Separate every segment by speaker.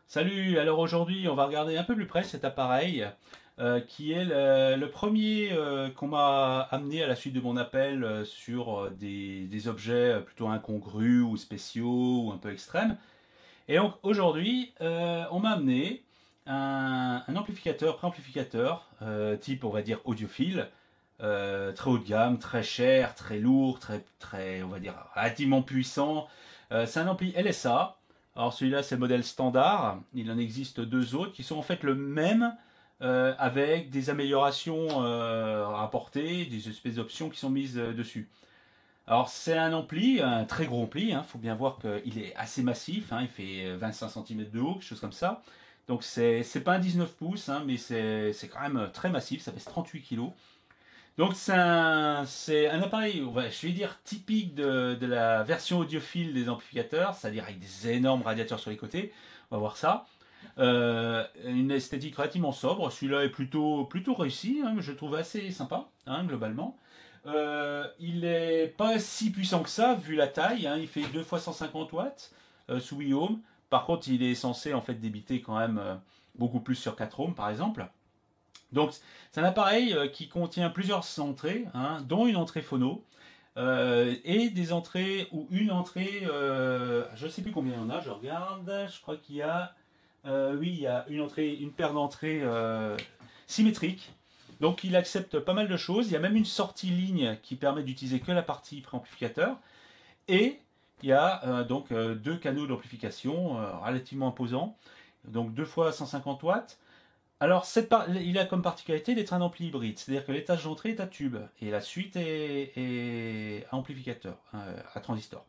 Speaker 1: Salut, alors aujourd'hui on va regarder un peu plus près cet appareil qui est le premier qu'on m'a amené à la suite de mon appel sur des objets plutôt incongrus ou spéciaux ou un peu extrêmes. Et donc aujourd'hui on m'a amené un amplificateur, préamplificateur type on va dire audiophile, très haut de gamme, très cher, très lourd, très on va dire relativement puissant. C'est un ampli LSA. Alors celui-là c'est le modèle standard, il en existe deux autres qui sont en fait le même avec des améliorations apportées, des espèces d'options qui sont mises dessus. Alors c'est un ampli, un très gros ampli, il faut bien voir qu'il est assez massif, il fait 25 cm de haut, quelque chose comme ça. Donc c'est pas un 19 pouces, mais c'est quand même très massif, ça pèse 38 kg. Donc c'est un appareil, je vais dire typique de la version audiophile des amplificateurs, c'est-à-dire avec des énormes radiateurs sur les côtés. On va voir ça. Une esthétique relativement sobre. Celui-là est plutôt réussi, je le trouve assez sympa, globalement. Il est pas si puissant que ça vu la taille. Il fait 2 fois 150 watts sous 8 ohms. Par contre, il est censé en fait débiter quand même beaucoup plus sur 4 ohms par exemple. Donc c'est un appareil qui contient plusieurs entrées, dont une entrée phono, et des entrées, ou une entrée, je ne sais plus combien il y en a, je regarde, je crois qu'il y a, oui, il y a une entrée, une paire d'entrées symétriques. Donc il accepte pas mal de choses, il y a même une sortie ligne qui permet d'utiliser que la partie préamplificateur, et il y a donc deux canaux d'amplification relativement imposants, donc 2 fois 150 watts. Alors, il a comme particularité d'être un ampli hybride, c'est-à-dire que l'étage d'entrée est à tube et la suite est à amplificateur, à transistor.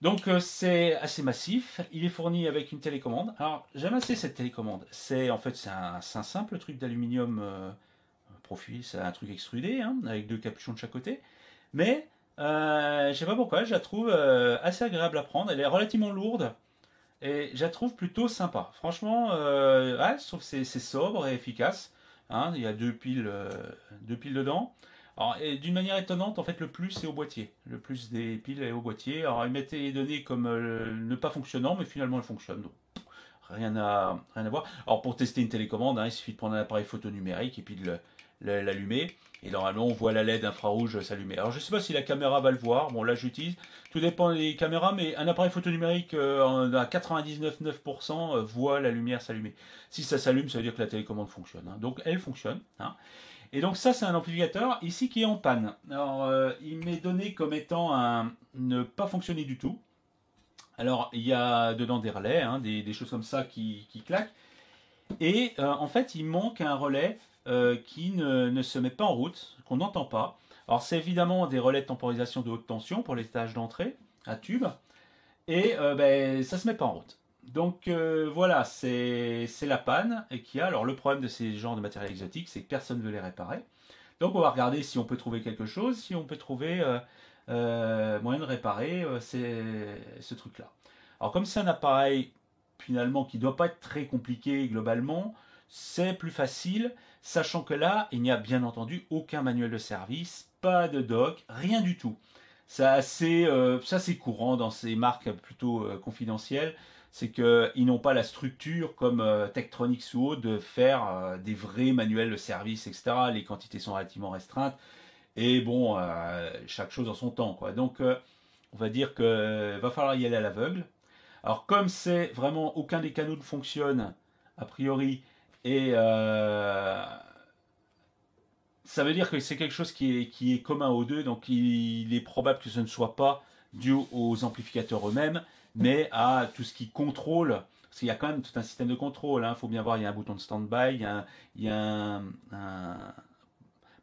Speaker 1: Donc c'est assez massif, il est fourni avec une télécommande. Alors j'aime assez cette télécommande, c'est un simple truc d'aluminium profil, c'est un truc extrudé, avec deux capuchons de chaque côté. Mais je sais pas pourquoi, je la trouve assez agréable à prendre, elle est relativement lourde. Et je la trouve plutôt sympa. Franchement, je trouve que c'est sobre et efficace. Il y a deux piles dedans. Alors, et d'une manière étonnante, en fait, le plus est au boîtier. Le plus des piles est au boîtier. Alors, ils mettaient les données comme ne pas fonctionnant, mais finalement, elles fonctionnent. Donc, rien à voir. Alors, pour tester une télécommande, il suffit de prendre un appareil photo numérique et puis de l'allumer. Et normalement, on voit la LED infrarouge s'allumer. Alors, je ne sais pas si la caméra va le voir. Bon, là, j'utilise. Tout dépend des caméras, mais un appareil photo numérique à 99,9% voit la lumière s'allumer. Si ça s'allume, ça veut dire que la télécommande fonctionne. Donc, elle fonctionne. Et donc, ça, c'est un amplificateur ici qui est en panne. Alors, il m'est donné comme étant ne pas fonctionner du tout. Alors, il y a dedans des relais, des choses comme ça qui claquent. Et en fait, il manque un relais qui ne se met pas en route, qu'on n'entend pas. Alors, c'est évidemment des relais de temporisation de haute tension pour les étages d'entrée à tube. Et ça ne se met pas en route. Donc voilà, c'est la panne et qu'il y a. Alors, le problème de ces genres de matériel exotique, c'est que personne ne veut les réparer. Donc, on va regarder si on peut trouver quelque chose, si on peut trouver moyen de réparer ce truc-là. Alors, comme c'est un appareil finalement qui ne doit pas être très compliqué globalement, c'est plus facile, sachant que là, il n'y a bien entendu aucun manuel de service, pas de doc, rien du tout. Ça c'est courant dans ces marques plutôt confidentielles, c'est qu'ils n'ont pas la structure comme Tektronix ou autre de faire des vrais manuels de service, etc. Les quantités sont relativement restreintes et bon, chaque chose en son temps, quoi. Donc, on va dire que va falloir y aller à l'aveugle. Alors comme c'est vraiment aucun des canaux ne fonctionne a priori et ça veut dire que c'est quelque chose qui est commun aux deux, donc il est probable que ce ne soit pas dû aux amplificateurs eux-mêmes, mais à tout ce qui contrôle, parce qu'il y a quand même tout un système de contrôle, il faut bien voir, il y a un bouton de stand-by, il y a un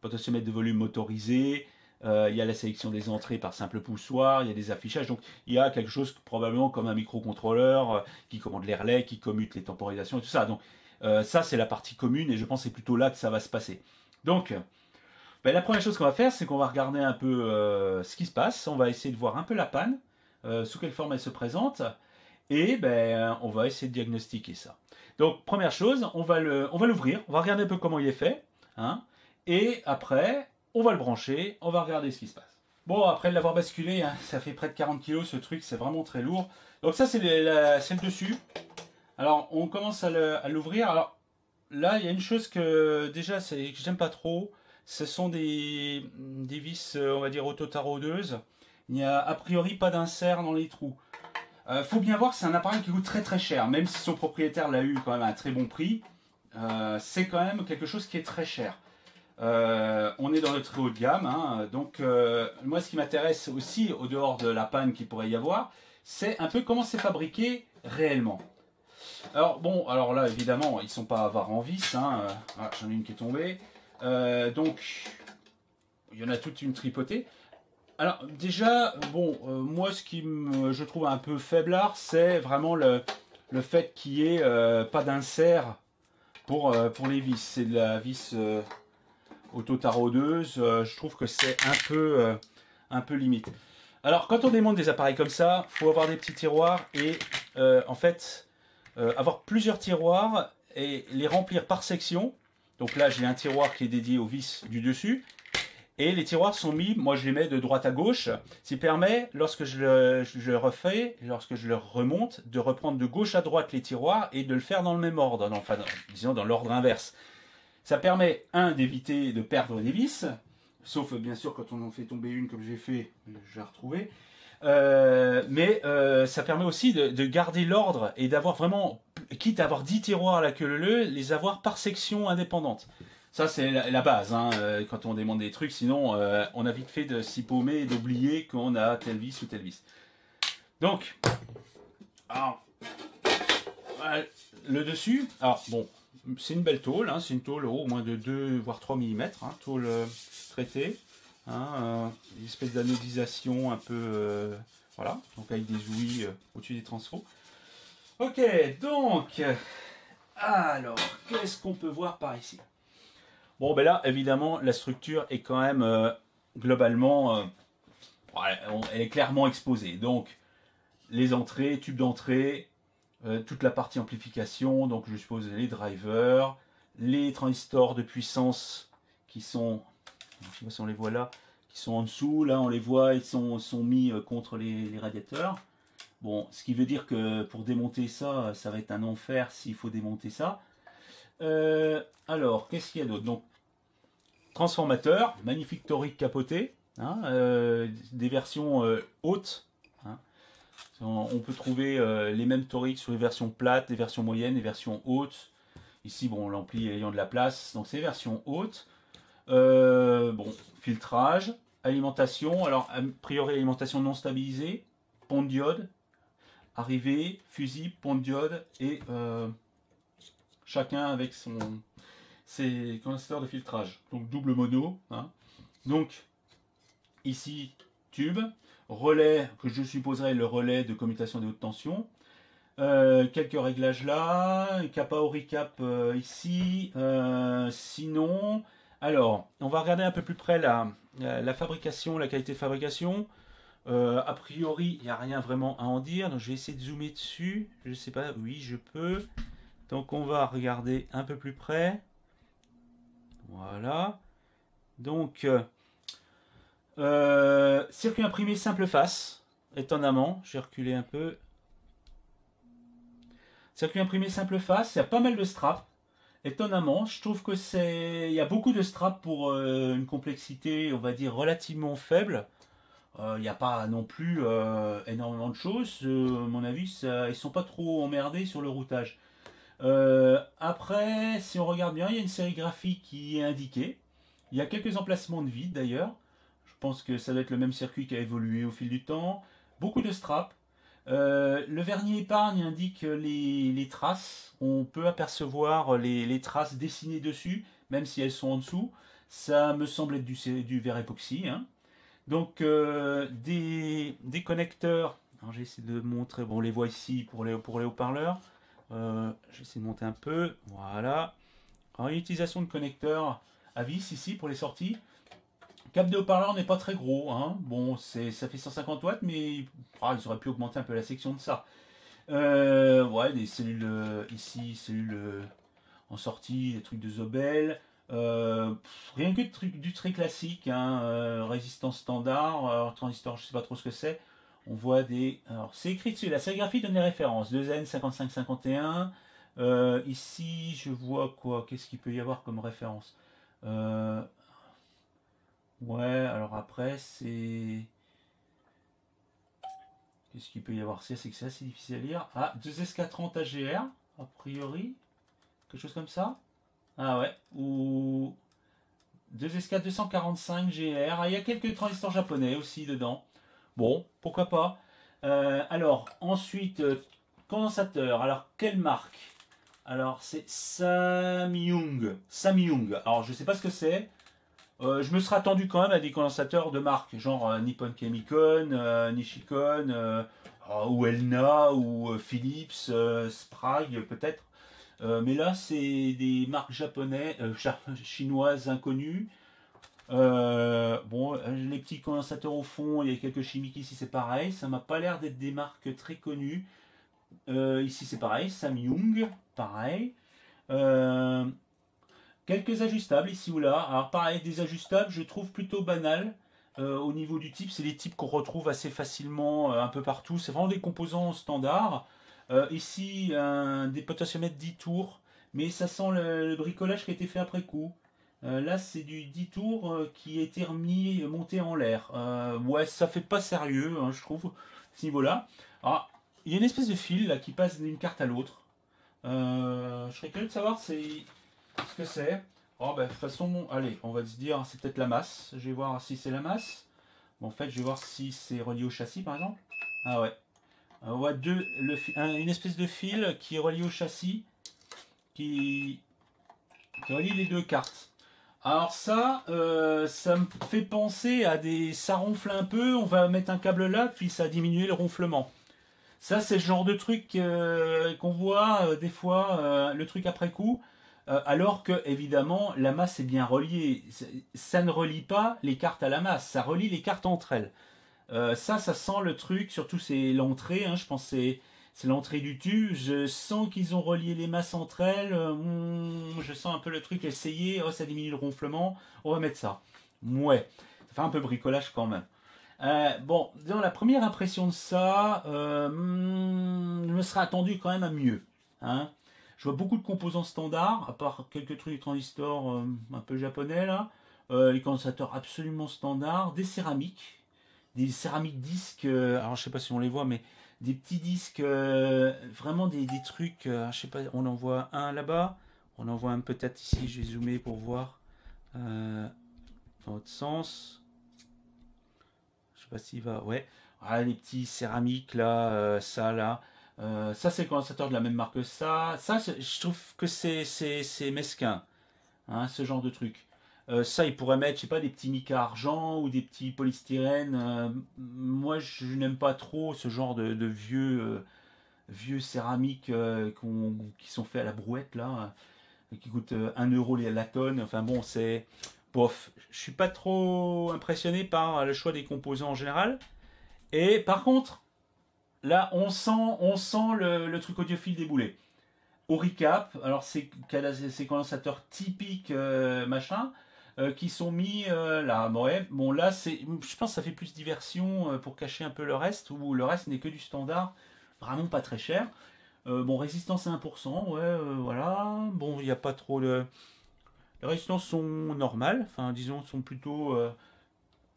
Speaker 1: potentiomètre de volume motorisé, il y a la sélection des entrées par simple poussoir, il y a des affichages, donc il y a quelque chose probablement comme un microcontrôleur qui commande les relais, qui commute les temporisations et tout ça. Donc ça c'est la partie commune et je pense que c'est plutôt là que ça va se passer. Donc la première chose qu'on va faire, c'est qu'on va regarder un peu ce qui se passe, on va essayer de voir un peu la panne, sous quelle forme elle se présente, et on va essayer de diagnostiquer ça. Donc première chose, on va l'ouvrir, on va regarder un peu comment il est fait, et après, on va le brancher, on va regarder ce qui se passe. Bon, après l'avoir basculé, ça fait près de 40 kg ce truc, c'est vraiment très lourd. Donc ça, c'est le dessus. Alors, on commence à l'ouvrir. Alors, là, il y a une chose que déjà, que j'aime pas trop. Ce sont des vis, on va dire, auto-taraudeuses. Il n'y a a priori pas d'insert dans les trous. Faut bien voir, c'est un appareil qui coûte très très cher. Même si son propriétaire l'a eu quand même à un très bon prix, c'est quand même quelque chose qui est très cher. On est dans le très haut de gamme, hein, donc moi ce qui m'intéresse aussi, au dehors de la panne qu'il pourrait y avoir, c'est un peu comment c'est fabriqué réellement. Alors bon, alors là évidemment ils sont pas avares en vis, hein, ah, j'en ai une qui est tombée. Donc il y en a toute une tripotée. Alors déjà, bon, moi ce qui je trouve un peu faiblard, c'est vraiment le fait qu'il n'y ait pas d'insert pour les vis. C'est de la vis auto-taraudeuse, je trouve que c'est un peu limite. Alors quand on démonte des appareils comme ça, il faut avoir des petits tiroirs et en fait avoir plusieurs tiroirs et les remplir par section. Donc là j'ai un tiroir qui est dédié aux vis du dessus. Et les tiroirs sont mis, moi je les mets de droite à gauche, ce qui permet, lorsque je le refais, lorsque je le remonte, de reprendre de gauche à droite les tiroirs et de le faire dans le même ordre, enfin disons dans l'ordre inverse. Ça permet, un, d'éviter de perdre des vis, sauf bien sûr quand on en fait tomber une comme j'ai fait, je vais retrouver. Mais ça permet aussi de garder l'ordre et d'avoir vraiment, quitte à avoir 10 tiroirs à la queue leu, les avoir par section indépendante. Ça, c'est la base, hein, quand on demande des trucs. Sinon, on a vite fait de s'y paumer et d'oublier qu'on a tel vis ou tel vis. Donc, alors, le dessus, alors bon, c'est une belle tôle. Hein, c'est une tôle au moins de 2 voire 3 mm, hein, tôle traitée. Hein, une espèce d'anodisation un peu. Voilà, donc avec des ouïes au-dessus des transfos. Ok, donc, alors, qu'est-ce qu'on peut voir par ici? Bon, ben là, évidemment, la structure est quand même globalement, elle est clairement exposée. Donc, les entrées, tubes d'entrée, toute la partie amplification, donc je suppose les drivers, les transistors de puissance qui sont, je sais pas si on les voit là, qui sont en dessous, là on les voit, ils sont mis contre les radiateurs. Bon, ce qui veut dire que pour démonter ça, ça va être un enfer s'il faut démonter ça. Alors, qu'est-ce qu'il y a d'autre? Donc, transformateur, magnifique torique capoté, hein, des versions hautes. Hein. On peut trouver les mêmes toriques sur les versions plates, les versions moyennes, les versions hautes. Ici, bon, l'ampli ayant de la place, donc c'est versions hautes. Bon, filtrage, alimentation. Alors, a priori, alimentation non stabilisée, pont de diode, arrivée, fusible, pont de diode et chacun avec ses condensateurs de filtrage. Donc double mono. Hein. Donc ici tube, relais que je supposerais le relais de commutation de haute tension. Quelques réglages là, kappa au recap ici. Sinon, alors on va regarder un peu plus près la fabrication, la qualité de fabrication. A priori, il n'y a rien vraiment à en dire, donc je vais essayer de zoomer dessus. Je sais pas, oui, je peux. Donc on va regarder un peu plus près. Voilà. Donc, circuit imprimé simple face. Étonnamment, j'ai reculé un peu. Circuit imprimé simple face, il y a pas mal de straps. Étonnamment, je trouve que il y a beaucoup de straps pour une complexité, on va dire, relativement faible. Il n'y a pas non plus énormément de choses. À mon avis, ils sont pas trop emmerdés sur le routage. Après, si on regarde bien, il y a une sérigraphie qui est indiquée. Il y a quelques emplacements de vide d'ailleurs. Je pense que ça doit être le même circuit qui a évolué au fil du temps. Beaucoup de straps. Le vernis épargne indique les traces. On peut apercevoir les traces dessinées dessus, même si elles sont en dessous. Ça me semble être du verre époxy. Hein. Donc des connecteurs. J'ai essayé de montrer. Bon, on les voit ici pour les haut-parleurs. J'essaie de monter un peu. Voilà. Alors, une utilisation de connecteurs à vis ici pour les sorties. Câble de haut-parleur n'est pas très gros. Hein. Bon, ça fait 150 watts, mais ils auraient pu augmenter un peu la section de ça. Ouais, des cellules ici, cellules en sortie, des trucs de Zobel. Rien que du très classique. Hein. Résistance standard, transistor, je sais pas trop ce que c'est. On voit des... Alors, c'est écrit dessus, la sérigraphie donne les références. 2N 5551. Ici, je vois quoi? Qu'est-ce qu'il peut y avoir comme référence? Euh, ouais, alors après, c'est... Qu'est-ce qu'il peut y avoir? C'est que c'est assez difficile à lire. Ah, 2SK30 AGR, a priori. Quelque chose comme ça. Ah ouais. Ou 2SK245 GR. Ah, il y a quelques transistors japonais aussi dedans. Bon, pourquoi pas. Alors, ensuite, condensateur. Alors, quelle marque? Alors, c'est Samyung. Samyung. Alors, je sais pas ce que c'est. Je me serais attendu quand même à des condensateurs de marque, genre Nippon Chemicon, Nishikon, ou Elna, ou Philips, Sprague peut-être. Mais là, c'est des marques japonaises, chinoises inconnues. Bon, les petits condensateurs au fond, il y a quelques chimiques ici, c'est pareil. Ça m'a pas l'air d'être des marques très connues. Ici, c'est pareil. Samyung, pareil. Euh, Quelques ajustables ici ou là. Alors pareil, des ajustables, je trouve plutôt banal. Au niveau du type, c'est des types qu'on retrouve assez facilement un peu partout. C'est vraiment des composants standards. Ici, des potentiomètres 10 tours, mais ça sent le bricolage qui a été fait après coup. Là, c'est du 10 tours qui a été remis, monté en l'air. Ouais, ça fait pas sérieux, hein, je trouve, à ce niveau-là. Alors, il y a une espèce de fil là, qui passe d'une carte à l'autre. Je serais curieux de savoir ce que c'est. Oh, bah, de toute façon, allez, on va se dire, c'est peut-être la masse. Je vais voir si c'est la masse. Bon, en fait, je vais voir si c'est relié au châssis, par exemple. Ah ouais. On voit une espèce de fil qui est relié au châssis, qui, qui relie les deux cartes. Alors ça me fait penser à des... Ça ronfle un peu, on va mettre un câble là, puis ça diminue le ronflement. Ça, c'est le genre de truc qu'on voit des fois, le truc après coup, alors que, évidemment, la masse est bien reliée. Ça ne relie pas les cartes à la masse, ça relie les cartes entre elles. Ça sent le truc, surtout c'est l'entrée, hein, je pense que c'est l'entrée du tube. Je sens qu'ils ont relié les masses entre elles. Je sens un peu le truc essayer. Oh, ça diminue le ronflement. On va mettre ça. Ouais, ça fait un peu bricolage quand même. Bon, dans la première impression de ça, je me serais attendu quand même à mieux. Hein. Je vois beaucoup de composants standards, à part quelques trucs transistors un peu japonais là. Les condensateurs absolument standards, des céramiques disques, alors je sais pas si on les voit, mais des petits disques, vraiment des trucs, je sais pas, on en voit un là-bas, on en voit un peut-être ici, je vais zoomer pour voir dans l'autre sens, je sais pas s'il va, ouais, ah, les petits céramiques là, ça là, ça c'est le condensateur de la même marque que ça je trouve que c'est mesquin, hein, ce genre de truc. Ça, ils pourraient mettre, je sais pas, des petits mica argent ou des petits polystyrènes. Moi, je n'aime pas trop ce genre de vieux céramiques qui sont faits à la brouette, là, qui coûtent 1 euro la tonne. Enfin bon, c'est... Bof, je suis pas trop impressionné par le choix des composants en général. Et par contre, là, on sent le truc audiophile débouler. Au recap, alors c'est ces condensateurs typiques machin qui sont mis là. Bon, ouais, bon là je pense que ça fait plus diversion pour cacher un peu le reste, où le reste n'est que du standard, vraiment pas très cher. Bon, résistance à 1%, ouais, voilà. Bon, il n'y a pas trop de... Les résistances sont normales, enfin disons sont plutôt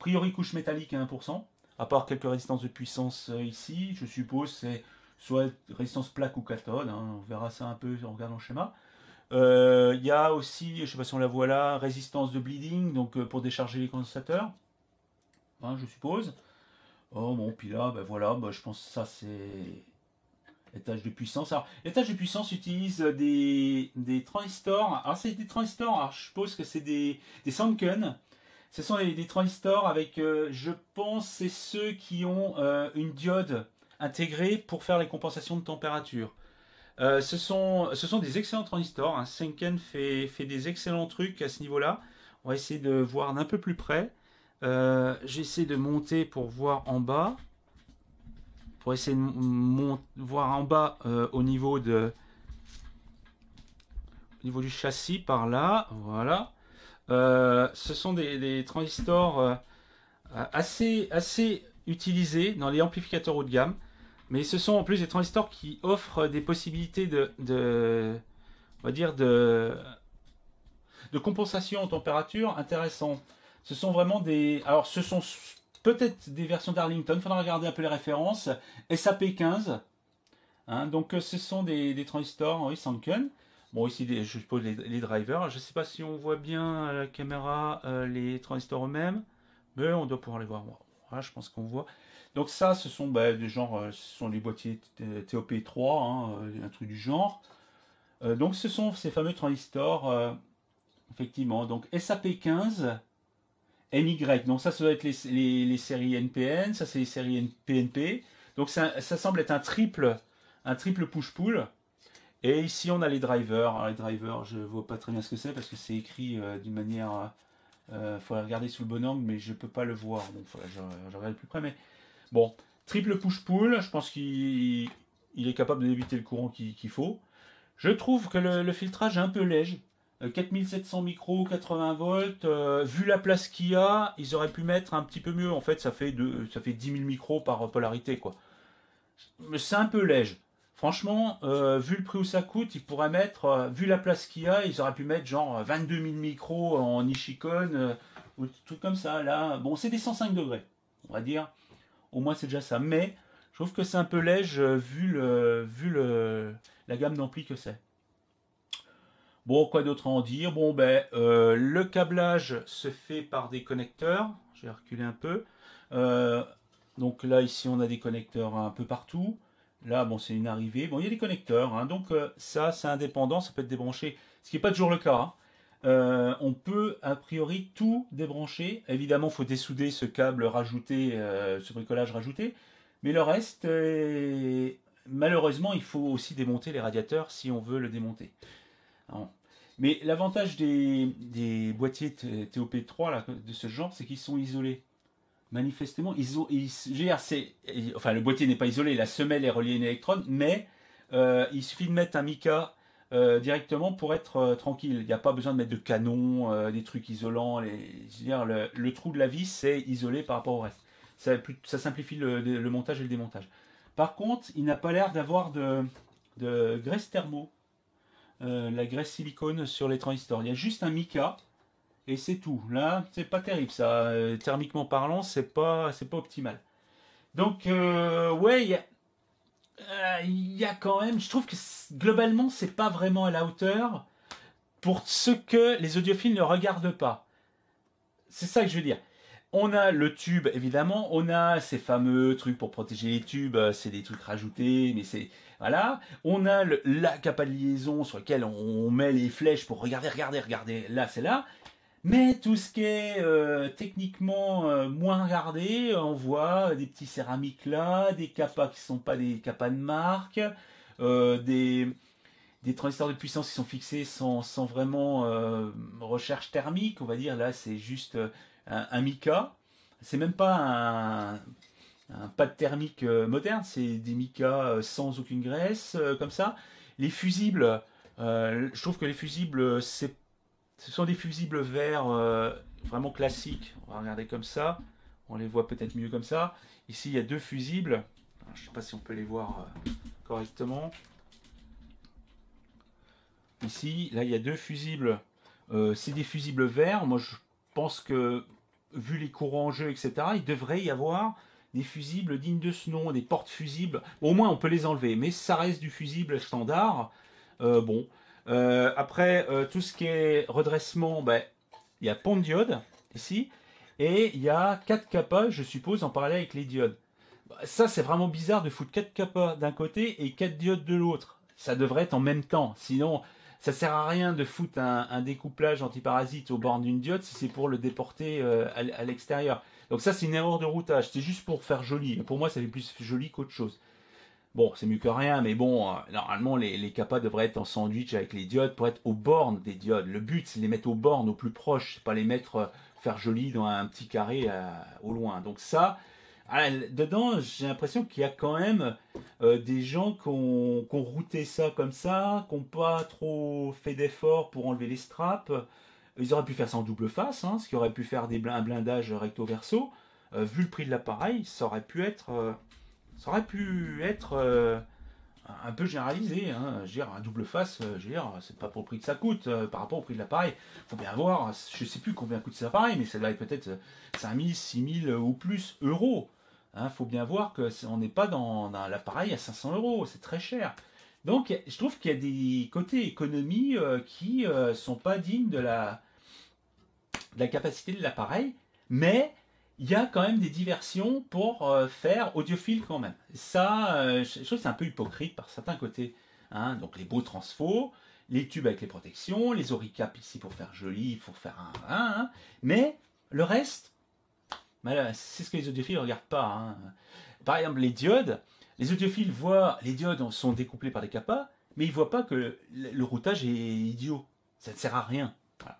Speaker 1: priori couche métallique à 1%, à part quelques résistances de puissance ici, je suppose c'est soit résistance plaque ou cathode, hein, on verra ça un peu en regardant le schéma. Il y a aussi, je ne sais pas si on la voit là, résistance de bleeding, donc pour décharger les condensateurs, hein, je suppose. Oh bon, puis là, ben voilà, ben, je pense que ça c'est étage de puissance. Alors, l'étage de puissance utilise des transistors. Alors, c'est des transistors, alors, je suppose que c'est des Sanken. Ce sont des transistors avec, je pense, c'est ceux qui ont une diode intégrée pour faire les compensations de température. Ce sont des excellents transistors. Hein. Sanken fait des excellents trucs à ce niveau-là. On va essayer de voir d'un peu plus près. J'essaie de monter pour voir en bas. Pour essayer de voir en bas au niveau du châssis par là. Voilà. Ce sont des transistors assez utilisés dans les amplificateurs haut de gamme, mais ce sont en plus des transistors qui offrent des possibilités on va dire de compensation en température intéressant. Ce sont vraiment des... Alors, ce sont peut-être des versions d'Arlington, il faudra regarder un peu les références. SAP15, hein, donc ce sont des transistors, oui, Sanken. Bon, ici, je suppose les drivers. Je ne sais pas si on voit bien à la caméra les transistors eux-mêmes, mais on doit pouvoir les voir. Voilà, je pense qu'on voit. Donc ça, ce sont des genres, ce sont les boîtiers TOP3, hein, un truc du genre. Donc ce sont ces fameux transistors, effectivement. Donc SAP15, NY. Donc ça doit être les séries NPN, ça c'est les séries PNP. Donc ça semble être un triple push-pull. Et ici on a les drivers. Alors, les drivers, je vois pas très bien ce que c'est parce que c'est écrit d'une manière... faut regarder sous le bon angle, mais je peux pas le voir. Donc je regarde de plus près. Mais bon, triple push-pull, je pense qu'il est capable d'éviter le courant qu'il faut. Je trouve que le filtrage est un peu léger. 4700 micros, 80 volts. Vu la place qu'il y a, ils auraient pu mettre un petit peu mieux. En fait, ça fait 10 000 micros par polarité, quoi. Mais c'est un peu léger. Franchement, vu le prix où ça coûte, ils pourraient mettre, vu la place qu'il y a, ils auraient pu mettre genre 22 000 micros en Nichicon, ou des trucs comme ça. Là, bon, c'est des 105 degrés, on va dire. Au moins, c'est déjà ça. Mais je trouve que c'est un peu léger la gamme d'ampli que c'est. Bon, quoi d'autre à en dire? Bon, le câblage se fait par des connecteurs. Je vais reculer un peu. Donc là, ici, on a des connecteurs un peu partout. Là, bon, c'est une arrivée. Bon, il y a des connecteurs, hein. Donc ça, c'est indépendant, ça peut être débranché. Ce qui n'est pas toujours le cas, hein. On peut, a priori, tout débrancher. Évidemment, il faut dessouder ce câble rajouté, ce bricolage rajouté. Mais le reste, malheureusement, il faut aussi démonter les radiateurs si on veut le démonter. Alors, mais l'avantage des boîtiers TOP3 là, de ce genre, c'est qu'ils sont isolés. Manifestement, enfin, le boîtier n'est pas isolé, la semelle est reliée à une électrode, mais il suffit de mettre un mica directement pour être tranquille. Il n'y a pas besoin de mettre de canon, des trucs isolants. Le trou de la vis, c'est isolé par rapport au reste. Ça simplifie le montage et le démontage. Par contre, il n'a pas l'air d'avoir de graisse thermo. La graisse silicone sur les transistors. Il y a juste un mica et c'est tout. Là, c'est pas terrible ça. Thermiquement parlant, c'est pas optimal. Donc, ouais, il y a quand même. Je trouve que globalement, c'est pas vraiment à la hauteur pour ce que les audiophiles ne regardent pas. C'est ça que je veux dire. On a le tube, évidemment. On a ces fameux trucs pour protéger les tubes. C'est des trucs rajoutés, mais c'est... Voilà. On a la capa de liaison sur lequel on met les flèches pour regarder. Là, c'est là. Mais tout ce qui est techniquement moins regardé, on voit des petits céramiques là, des capas qui ne sont pas des capas de marque, des transistors de puissance qui sont fixés sans vraiment recherche thermique, on va dire. Là, c'est juste un mica. C'est même pas un pad thermique moderne, c'est des micas sans aucune graisse, comme ça. Les fusibles, je trouve que les fusibles, ce sont des fusibles verts vraiment classiques. On va regarder comme ça. On les voit peut-être mieux comme ça. Ici, il y a deux fusibles. Alors, je ne sais pas si on peut les voir correctement. Ici, là, il y a deux fusibles. C'est des fusibles verts. Moi, je pense que, vu les courants en jeu, etc., il devrait y avoir des fusibles dignes de ce nom, des portes fusibles. Bon, au moins, on peut les enlever, mais ça reste du fusible standard. Bon. Après, tout ce qui est redressement, il y a pont de diode, ici, et il y a 4 capas, je suppose, en parallèle avec les diodes. Ça, c'est vraiment bizarre de foutre 4 capas d'un côté et 4 diodes de l'autre. Ça devrait être en même temps, sinon... Ça sert à rien de foutre un découplage antiparasite au bord d'une diode si c'est pour le déporter à l'extérieur. Donc ça, c'est une erreur de routage. C'est juste pour faire joli. Pour moi, ça fait plus joli qu'autre chose. Bon, c'est mieux que rien, mais bon, normalement, les capas devraient être en sandwich avec les diodes pour être aux bornes des diodes. Le but, c'est de les mettre aux bornes, au plus proche. C'est pas les mettre, faire joli dans un petit carré au loin. Donc ça... dedans, j'ai l'impression qu'il y a quand même des gens qui ont routé ça comme ça, qui n'ont pas trop fait d'efforts pour enlever les straps. Ils auraient pu faire ça en double face, hein, ce qui aurait pu faire un blindage recto-verso. vu le prix de l'appareil, ça aurait pu être un peu généralisé. Hein. Je veux dire, un double face, je veux dire, c'est pas pour le prix que ça coûte par rapport au prix de l'appareil. Faut bien voir, je sais plus combien coûte cet appareil, mais ça doit être peut-être 5000, 6000 ou plus euros. Hein, faut bien voir que on n'est pas dans l'appareil à 500 euros, c'est très cher. Donc je trouve qu'il y a des côtés économie qui sont pas dignes de la capacité de l'appareil, mais il y a quand même des diversions pour faire audiophile quand même. Ça, je trouve que c'est un peu hypocrite par certains côtés. Hein. Donc les beaux transfos, les tubes avec les protections, les auricaps ici pour faire joli, pour faire un, mais le reste, ben c'est ce que les audiophiles ne regardent pas. Hein. Par exemple, les audiophiles voient, les diodes sont découplées par des capas, mais ils ne voient pas que le routage est idiot. Ça ne sert à rien. Voilà.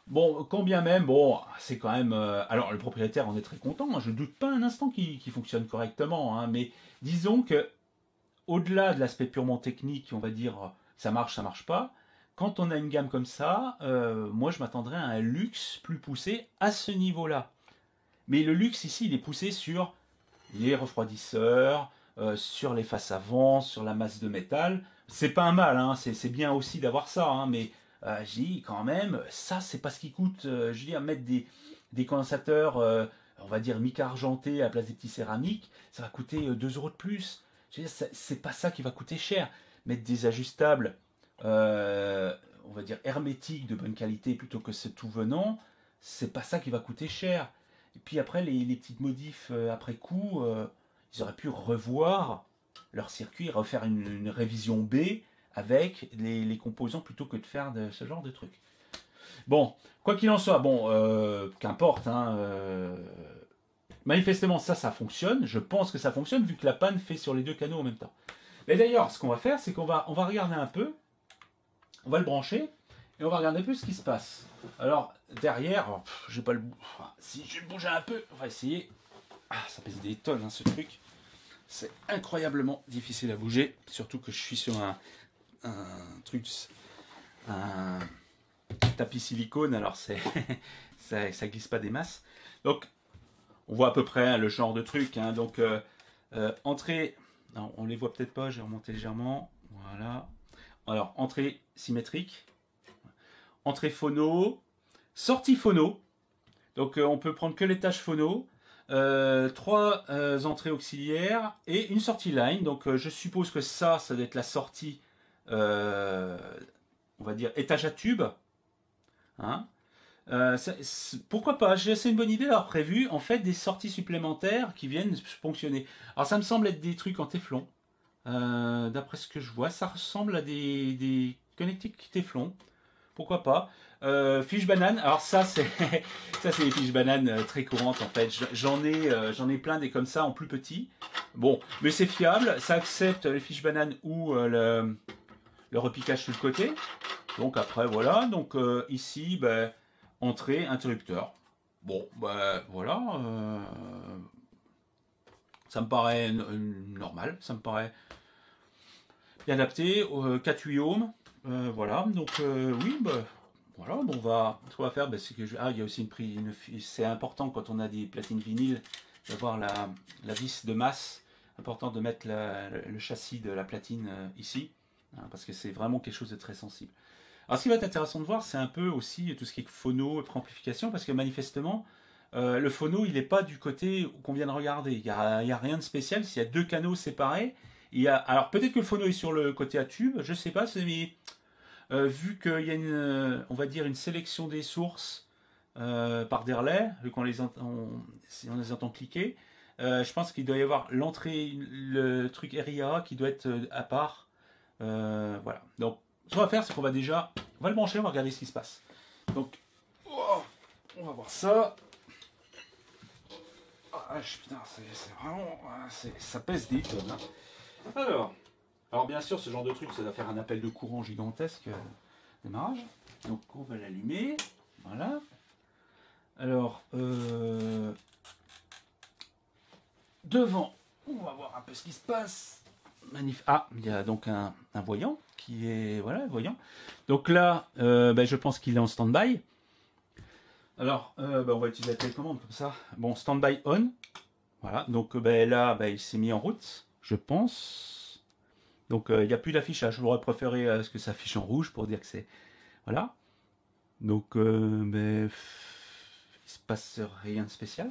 Speaker 1: Bon, combien même, bon, c'est quand même. Alors, le propriétaire en est très content. Hein, je ne doute pas un instant qu'il fonctionne correctement. Hein, mais disons que, au-delà de l'aspect purement technique, on va dire ça marche pas. Quand on a une gamme comme ça, moi je m'attendrais à un luxe plus poussé à ce niveau-là. Mais le luxe ici, il est poussé sur les refroidisseurs, sur les faces avant, sur la masse de métal. C'est pas un mal, hein, c'est bien aussi d'avoir ça, hein, mais j'ai dit quand même, ça c'est pas ce qui coûte. Je veux dire, mettre des condensateurs, on va dire mica-argentés à la place des petits céramiques, ça va coûter 2 euros de plus. Je veux dire, c'est pas ça qui va coûter cher. Mettre des ajustables, on va dire hermétiques de bonne qualité plutôt que ce tout venant, c'est pas ça qui va coûter cher. Et puis après, les petites modifs après coup, ils auraient pu revoir leur circuit, refaire une révision B avec les composants plutôt que de faire ce genre de truc. Bon, quoi qu'il en soit, bon, qu'importe, hein, manifestement ça fonctionne, je pense que ça fonctionne vu que la panne fait sur les deux canaux en même temps. Mais d'ailleurs, ce qu'on va faire, c'est qu'on va regarder un peu, on va le brancher, et on va regarder un peu ce qui se passe. Alors, derrière, je vais pas le... Si je vais le bouger un peu, on va essayer. Ah, ça pèse des tonnes, hein, ce truc. C'est incroyablement difficile à bouger, surtout que je suis sur un truc, un tapis silicone, alors ça glisse pas des masses. Donc, on voit à peu près hein, le genre de truc. Hein, donc, entrée, non, on les voit peut-être pas, j'ai remonté légèrement. Voilà. Alors, entrée symétrique, entrée phono, sortie phono. Donc, on peut prendre que les tâches phono. 3 entrées auxiliaires et une sortie line. Donc je suppose que ça doit être la sortie, on va dire étage à tube. Hein. Pourquoi pas? J'ai assez une bonne idée d'avoir prévu en fait des sorties supplémentaires qui viennent fonctionner. Alors ça me semble être des trucs en téflon. D'après ce que je vois, ça ressemble à des connectiques téflon. Pourquoi pas? Fiche banane, alors ça c'est des fiches bananes très courantes en fait. J'en ai plein des comme ça en plus petit. Bon, mais c'est fiable, ça accepte les fiches bananes ou le repiquage sur le côté. Donc après voilà, donc ici ben, entrée, interrupteur. Bon, ben voilà, ça me paraît normal, ça me paraît bien adapté. 4 8 ohms, voilà, donc oui, ben. Voilà, bon, ce qu'on va faire, ben, c'est que il y a aussi c'est important quand on a des platines vinyles d'avoir la vis de masse. Important de mettre le châssis de la platine ici, hein, parce que c'est vraiment quelque chose de très sensible. Alors, ce qui va être intéressant de voir, c'est un peu aussi tout ce qui est phono et préamplification, parce que manifestement, le phono, il n'est pas du côté qu'on vient de regarder. Il n'y a rien de spécial. S'il y a 2 canaux séparés, alors peut-être que le phono est sur le côté à tube, je ne sais pas, mais vu qu'il y a on va dire une sélection des sources par des relais, vu qu'on si on les entend cliquer, je pense qu'il doit y avoir l'entrée, le truc RIA qui doit être à part. Voilà. Donc, ce qu'on va faire, c'est qu'on va le brancher, on va regarder ce qui se passe. Donc, on va voir ça. Ah, putain, c'est vraiment, ça pèse des tonnes. Hein. Alors bien sûr, ce genre de truc, ça va faire un appel de courant gigantesque démarrage. Donc on va l'allumer. Voilà. Alors, devant, on va voir un peu ce qui se passe. Ah, il y a donc un voyant qui est... Voilà, voyant. Donc là, ben, je pense qu'il est en stand-by. Alors, on va utiliser la télécommande comme ça. Bon, standby on. Voilà, donc là, il s'est mis en route, je pense. Donc, il n'y a plus d'affichage. J'aurais préféré ce que ça affiche en rouge pour dire que c'est... Voilà. Donc, il se passe rien de spécial.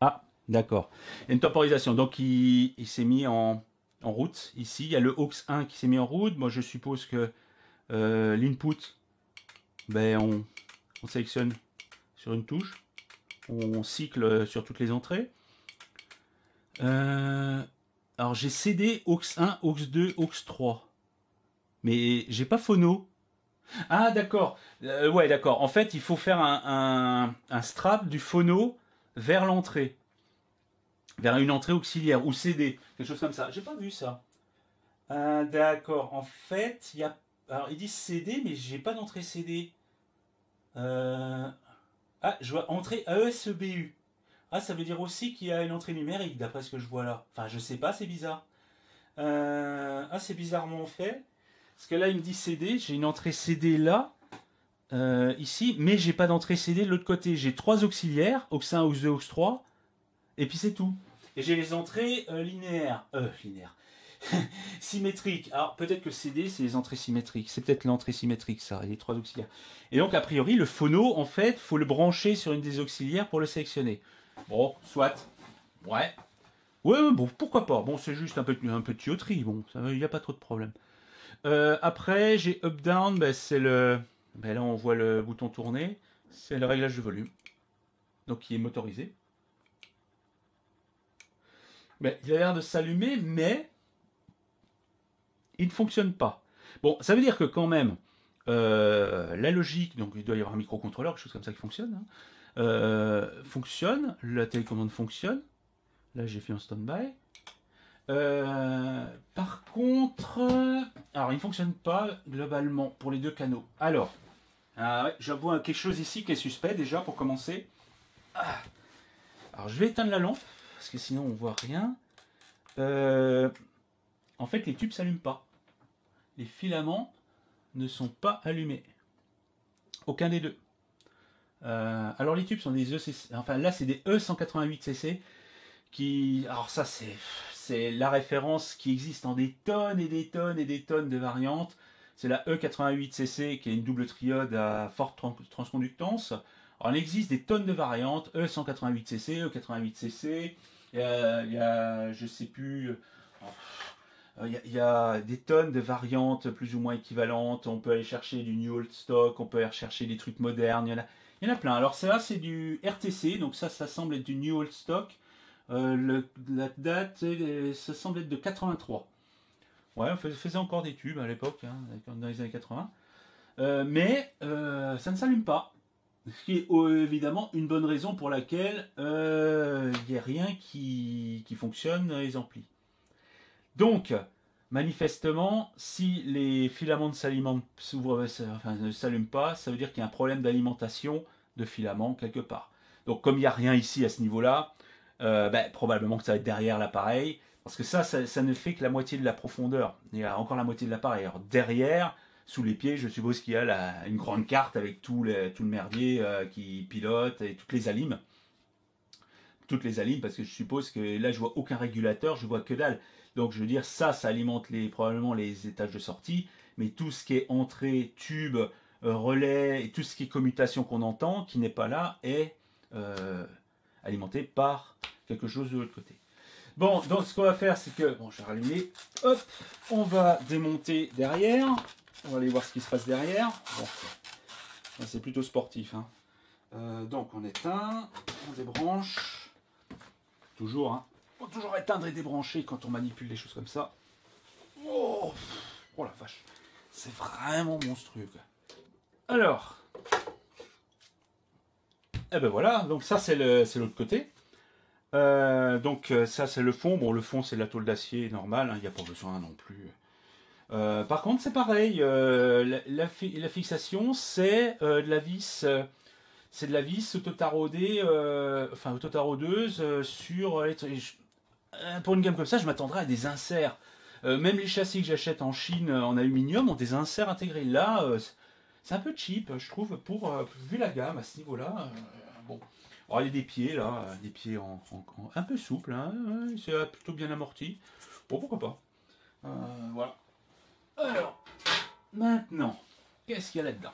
Speaker 1: Ah, d'accord. Il y a une temporisation. Donc, il s'est mis en route. Ici, il y a le aux 1 qui s'est mis en route. Moi, je suppose que l'input, on sélectionne sur une touche. On cycle sur toutes les entrées. Alors, j'ai CD, aux 1, aux 2, aux 3. Mais j'ai pas phono. Ah, d'accord. Ouais, d'accord. En fait, il faut faire un strap du phono vers l'entrée. Vers une entrée auxiliaire ou CD. Quelque chose comme ça. J'ai pas vu ça. D'accord. En fait, il y a. Alors, ils disent CD, mais j'ai pas d'entrée CD. Euh, Ah, je vois entrée AESEBU. Ah, ça veut dire aussi qu'il y a une entrée numérique, d'après ce que je vois là. Enfin, je sais pas, c'est bizarre. Ah, c'est bizarrement fait. Parce que là, il me dit CD, j'ai une entrée CD là, ici, mais j'ai pas d'entrée CD de l'autre côté. J'ai trois auxiliaires, aux 1, aux 2, aux 3, et puis c'est tout. Et j'ai les entrées linéaires. Symétriques. Alors, peut-être que CD, c'est les entrées symétriques. C'est peut-être l'entrée symétrique, ça, et les trois auxiliaires. Et donc, a priori, le phono, en fait, faut le brancher sur une des auxiliaires pour le sélectionner. Bon, soit. Ouais. Ouais, bon, pourquoi pas. Bon, c'est juste un peu de tuyauterie. Bon, il n'y a pas trop de problème. Après, j'ai up-down. C'est le. Là, on voit le bouton tourner. C'est le réglage de volume. Donc, qui est motorisé. Il a l'air de s'allumer, mais il ne fonctionne pas. Bon, ça veut dire que quand même, la logique, donc il doit y avoir un microcontrôleur, quelque chose comme ça qui fonctionne, hein, fonctionne, la télécommande fonctionne. Là, j'ai fait un stand-by. Par contre, alors il ne fonctionne pas globalement pour les deux canaux. Alors, ouais, j'avoue quelque chose ici qui est suspect déjà pour commencer. Alors, je vais éteindre la lampe parce que sinon on voit rien. En fait, les tubes s'allument pas. Les filaments ne sont pas allumés. Aucun des deux. Alors les tubes sont des ECC, enfin là c'est des E188cc qui, alors ça c'est la référence qui existe en des tonnes et des tonnes et des tonnes de variantes. C'est la E88cc qui est une double triode à forte transconductance. Alors il existe des tonnes de variantes, E188cc, E88cc, il y a je sais plus, il y a des tonnes de variantes plus ou moins équivalentes. On peut aller chercher du New Old Stock, on peut aller chercher des trucs modernes. Il y en a plein. Alors ça, c'est du RTC, donc ça semble être du New Old Stock. La date, ça semble être de 83. Ouais, on faisait encore des tubes à l'époque, hein, dans les années 80. Ça ne s'allume pas. Ce qui est évidemment une bonne raison pour laquelle il n'y a rien qui fonctionne dans les amplis. Donc, manifestement, si les filaments ne s'allument pas, ça veut dire qu'il y a un problème d'alimentation de filaments quelque part. Donc, comme il n'y a rien ici à ce niveau-là, probablement que ça va être derrière l'appareil, parce que ça ne fait que la moitié de la profondeur. Il y a encore la moitié de l'appareil. Alors, derrière, sous les pieds, je suppose qu'il y a une grande carte avec tout le merdier qui pilote et toutes les alimes. Parce que je suppose que là, je vois aucun régulateur, je vois que dalle. Donc je veux dire, ça alimente probablement les étages de sortie, mais tout ce qui est entrée, tube, relais, et tout ce qui est commutation qu'on entend, qui n'est pas là, est alimenté par quelque chose de l'autre côté. Bon, donc ce qu'on va faire, c'est que, bon, je vais rallumer, hop, on va démonter derrière, on va aller voir ce qui se passe derrière. Bon, c'est plutôt sportif, hein. Donc on éteint, on débranche, toujours, hein. Faut toujours éteindre et débrancher quand on manipule des choses comme ça. Oh, oh la vache. C'est vraiment monstrueux. Alors. Eh ben voilà, donc ça c'est l'autre côté. Donc ça c'est le fond. Bon, le fond c'est de la tôle d'acier normale, il n'y a pas besoin non plus. Par contre c'est pareil, la fixation c'est de la vis. C'est de la vis autotaraudée, autotaraudeuse sur les. Pour une gamme comme ça, je m'attendrais à des inserts. Même les châssis que j'achète en Chine en aluminium ont des inserts intégrés. Là, c'est un peu cheap, je trouve, vu la gamme à ce niveau-là. Bon. Alors, il y a des pieds, là, des pieds un peu souples, hein, c'est plutôt bien amorti. Bon, pourquoi pas. Voilà. Alors, maintenant, qu'est-ce qu'il y a là-dedans?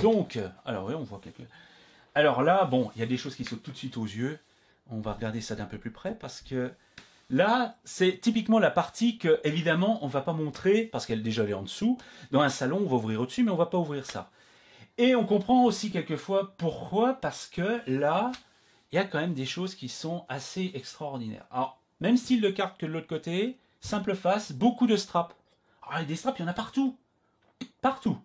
Speaker 1: Donc, alors oui, on voit quelques... Alors là, bon, il y a des choses qui sautent tout de suite aux yeux. On va regarder ça d'un peu plus près parce que là, c'est typiquement la partie que, évidemment, on ne va pas montrer parce qu'elle déjà elle est en dessous. Dans un salon, on va ouvrir au-dessus, mais on ne va pas ouvrir ça. Et on comprend aussi quelquefois pourquoi, parce que là, il y a quand même des choses qui sont assez extraordinaires. Alors, même style de carte que de l'autre côté, simple face, beaucoup de straps. Alors, des straps, il y en a partout. Partout.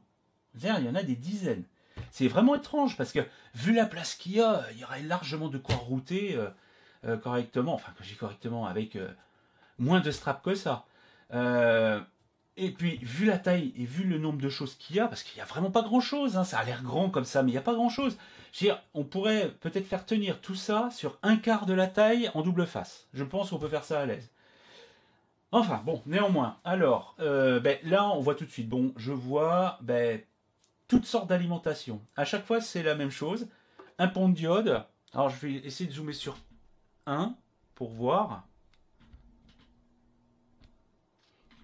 Speaker 1: C'est-à-dire, il y en a des dizaines. C'est vraiment étrange parce que, vu la place qu'il y a, il y aurait largement de quoi router correctement. Enfin, que j'ai correctement, avec moins de straps que ça. Et puis, vu la taille et vu le nombre de choses qu'il y a, parce qu'il n'y a vraiment pas grand-chose, hein, ça a l'air grand comme ça, mais il n'y a pas grand-chose. Je veux dire, on pourrait peut-être faire tenir tout ça sur un quart de la taille en double face. Je pense qu'on peut faire ça à l'aise. Enfin, bon, néanmoins. Alors, là, on voit tout de suite. Bon, je vois toutes sortes d'alimentations. À chaque fois, c'est la même chose. Un pont de diode. Alors, je vais essayer de zoomer sur un pour voir.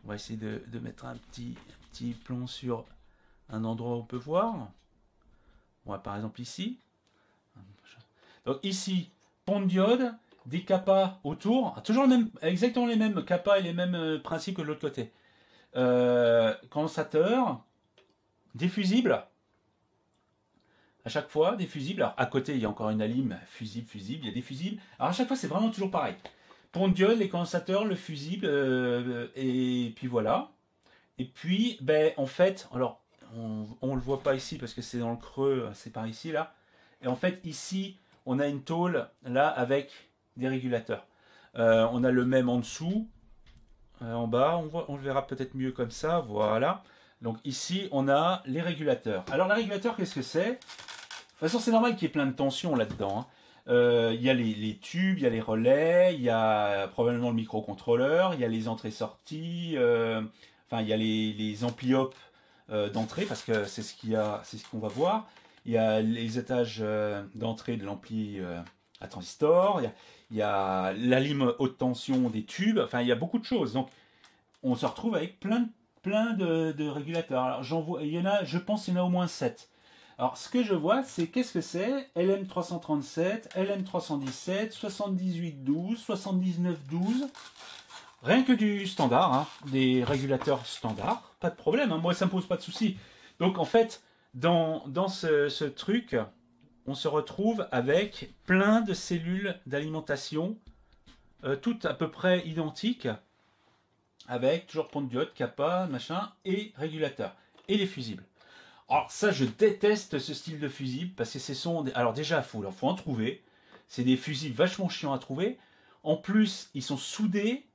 Speaker 1: On va essayer de mettre un petit plomb sur un endroit où on peut voir. On va par exemple ici. Donc ici, pont de diode, des capas autour. Toujours exactement les mêmes capas et les mêmes principes que de l'autre côté. Condensateur, des fusibles. À chaque fois, des fusibles. Alors à côté, il y a encore une alim, fusible, il y a des fusibles. Alors à chaque fois, c'est vraiment toujours pareil. Pont de diode, les condensateurs, le fusible, et puis voilà. Et puis, en fait, alors, on le voit pas ici parce que c'est dans le creux, c'est par ici, là. Et en fait, ici, on a une tôle, là, avec des régulateurs. On a le même en dessous, en bas, on le verra peut-être mieux comme ça, voilà. Donc ici, on a les régulateurs. Alors, les régulateurs, qu'est-ce que c'est? De toute façon, c'est normal qu'il y ait plein de tensions là-dedans, hein. Il y a les tubes, il y a les relais, il y a probablement le microcontrôleur, il y a les entrées-sorties, enfin il y a les ampli-op d'entrée parce que c'est ce qu'on va voir. Il y a les étages d'entrée de l'ampli à transistor, il y a la lime haute tension des tubes, enfin il y a beaucoup de choses. Donc on se retrouve avec plein de régulateurs. Alors il y en a, je pense qu'il y en a au moins 7. Alors, ce que je vois, c'est qu'est-ce que c'est? LM337, LM317, 7812, 7912. Rien que du standard, hein, des régulateurs standards. Pas de problème, hein, moi ça me pose pas de souci. Donc en fait, dans ce truc, on se retrouve avec plein de cellules d'alimentation, toutes à peu près identiques, avec toujours pont de diode, kappa, machin, et régulateur. Et les fusibles. Alors ça, je déteste ce style de fusible parce que alors déjà, il faut en trouver. C'est des fusibles vachement chiants à trouver. En plus, ils sont soudés.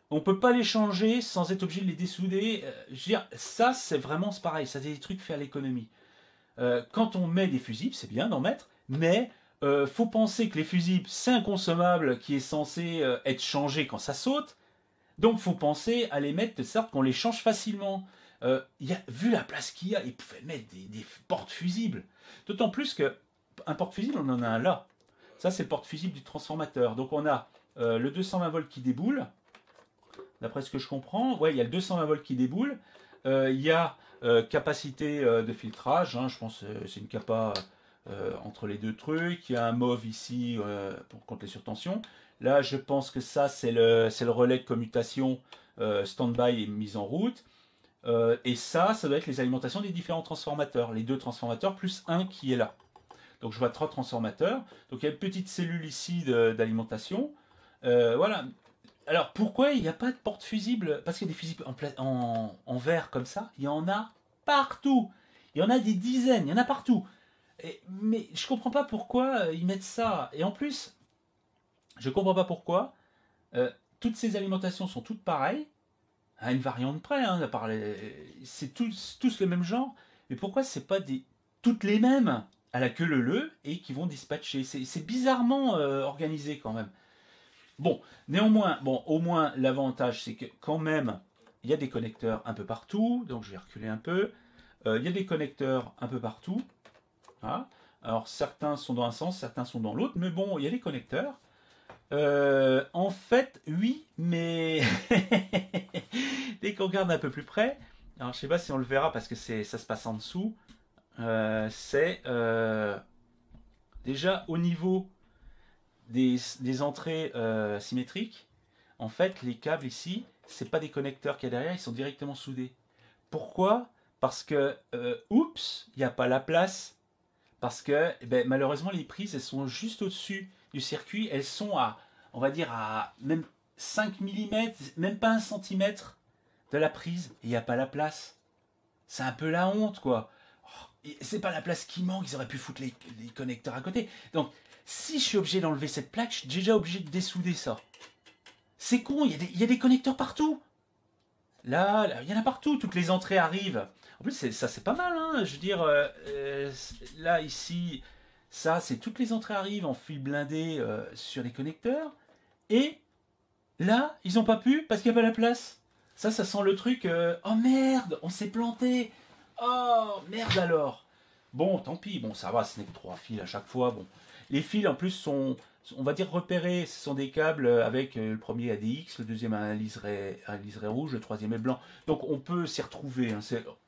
Speaker 1: On peut pas les changer sans être obligé de les dessouder. Je veux dire, ça, c'est pareil. Ça, c'est des trucs faits à l'économie. Quand on met des fusibles, c'est bien d'en mettre, mais faut penser que les fusibles, c'est un consommable qui est censé être changé quand ça saute. Donc, faut penser à les mettre de sorte qu'on les change facilement. Vu la place qu'il y a, ils pouvaient mettre des portes-fusibles. D'autant plus qu'un porte-fusible, on en a un là. Ça, c'est le porte-fusible du transformateur. Donc, on a le 220 volts qui déboule. D'après ce que je comprends, ouais, il y a le 220 volts qui déboule. Il y a capacité de filtrage. Hein, je pense que c'est une capa entre les deux trucs. Il y a un MOV ici contre les surtensions. Là, je pense que ça, c'est le relais de commutation stand-by et mise en route. Et ça doit être les alimentations des différents transformateurs. Les deux transformateurs plus un qui est là. Donc je vois 3 transformateurs. Donc il y a une petite cellule ici d'alimentation. Voilà. Alors pourquoi il n'y a pas de porte fusible? Parce qu'il y a des fusibles en verre comme ça. Il y en a partout. Il y en a des dizaines. Il y en a partout. Mais je comprends pas pourquoi ils mettent ça. Et en plus, je comprends pas pourquoi toutes ces alimentations sont toutes pareilles. À une variante près, hein, c'est tous le même genre, mais pourquoi c'est pas toutes les mêmes à la queue leu et qui vont dispatcher? C'est bizarrement organisé quand même. Bon, néanmoins, au moins l'avantage c'est que quand même il y a des connecteurs un peu partout, donc je vais reculer un peu. Il y a des connecteurs un peu partout. Hein. Alors certains sont dans un sens, certains sont dans l'autre, mais bon, il y a des connecteurs. En fait, oui, mais dès qu'on regarde un peu plus près, alors je sais pas si on le verra parce que ça se passe en dessous, c'est déjà au niveau des entrées symétriques. En fait, les câbles ici, c'est pas des connecteurs qu'il y a derrière, ils sont directement soudés. Pourquoi? Parce que, oups, il n'y a pas la place. Parce que, eh ben, malheureusement, les prises, elles sont juste au-dessus du circuit. Elles sont à, on va dire, à même 5 millimètres, même pas 1 centimètre de la prise. Et il n'y a pas la place. C'est un peu la honte, quoi. Oh, c'est pas la place qui manque, ils auraient pu foutre les connecteurs à côté. Donc, si je suis obligé d'enlever cette plaque, je suis déjà obligé de dessouder ça. C'est con, il y a des connecteurs partout. Là, il y en a partout, toutes les entrées arrivent. En plus, ça c'est pas mal, hein. Je veux dire, là, ici, ça, c'est toutes les entrées arrivent en fil blindé sur les connecteurs. Et là, ils n'ont pas pu parce qu'il n'y a pas la place. Ça sent le truc, oh merde, on s'est planté. Oh merde alors. Bon, tant pis, bon, ça va, ce n'est que 3 fils à chaque fois. Bon, les fils en plus sont, on va dire repérés. Ce sont des câbles avec le premier ADX, le deuxième un liseré rouge, le troisième est blanc. Donc on peut s'y retrouver. Hein,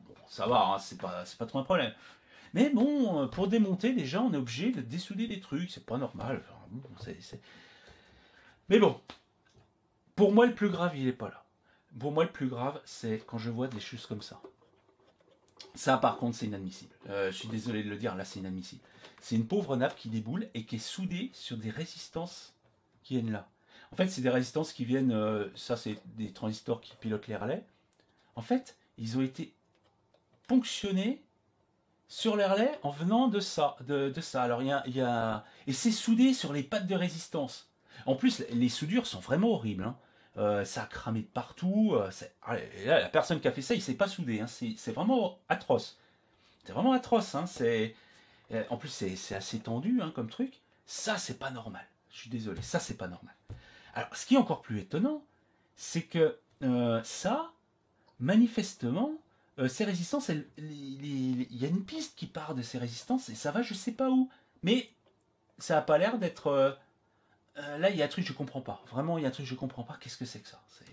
Speaker 1: bon, ça va, hein, c'est pas trop un problème. Mais bon, pour démonter, déjà, on est obligé de dessouder des trucs. C'est pas normal. Enfin, bon, mais bon, pour moi, le plus grave, il est pas là. Pour moi, le plus grave, c'est quand je vois des choses comme ça. Ça, par contre, c'est inadmissible. Je suis désolé de le dire, là, c'est inadmissible. C'est une pauvre nappe qui déboule et qui est soudée sur des résistances qui viennent là. En fait, c'est des résistances qui viennent... ça, c'est des transistors qui pilotent les relais. En fait, ils ont été ponctionnés sur les relais en venant de ça. Alors, et c'est soudé sur les pattes de résistance. En plus, les soudures sont vraiment horribles. Hein. Ça a cramé de partout. Là, la personne qui a fait ça, il ne s'est pas soudé. Hein. C'est vraiment atroce. C'est vraiment atroce. Hein. En plus, c'est assez tendu hein, comme truc. Ça, c'est pas normal. Je suis désolé, ça, c'est pas normal. Alors, ce qui est encore plus étonnant, c'est que ça, manifestement, ces résistances, il y a une piste qui part de ces résistances et ça va, je sais pas où. Mais ça n'a pas l'air d'être. Là, il y a un truc que je comprends pas. Vraiment, il y a un truc que je comprends pas. Qu'est-ce que c'est que ça? C'est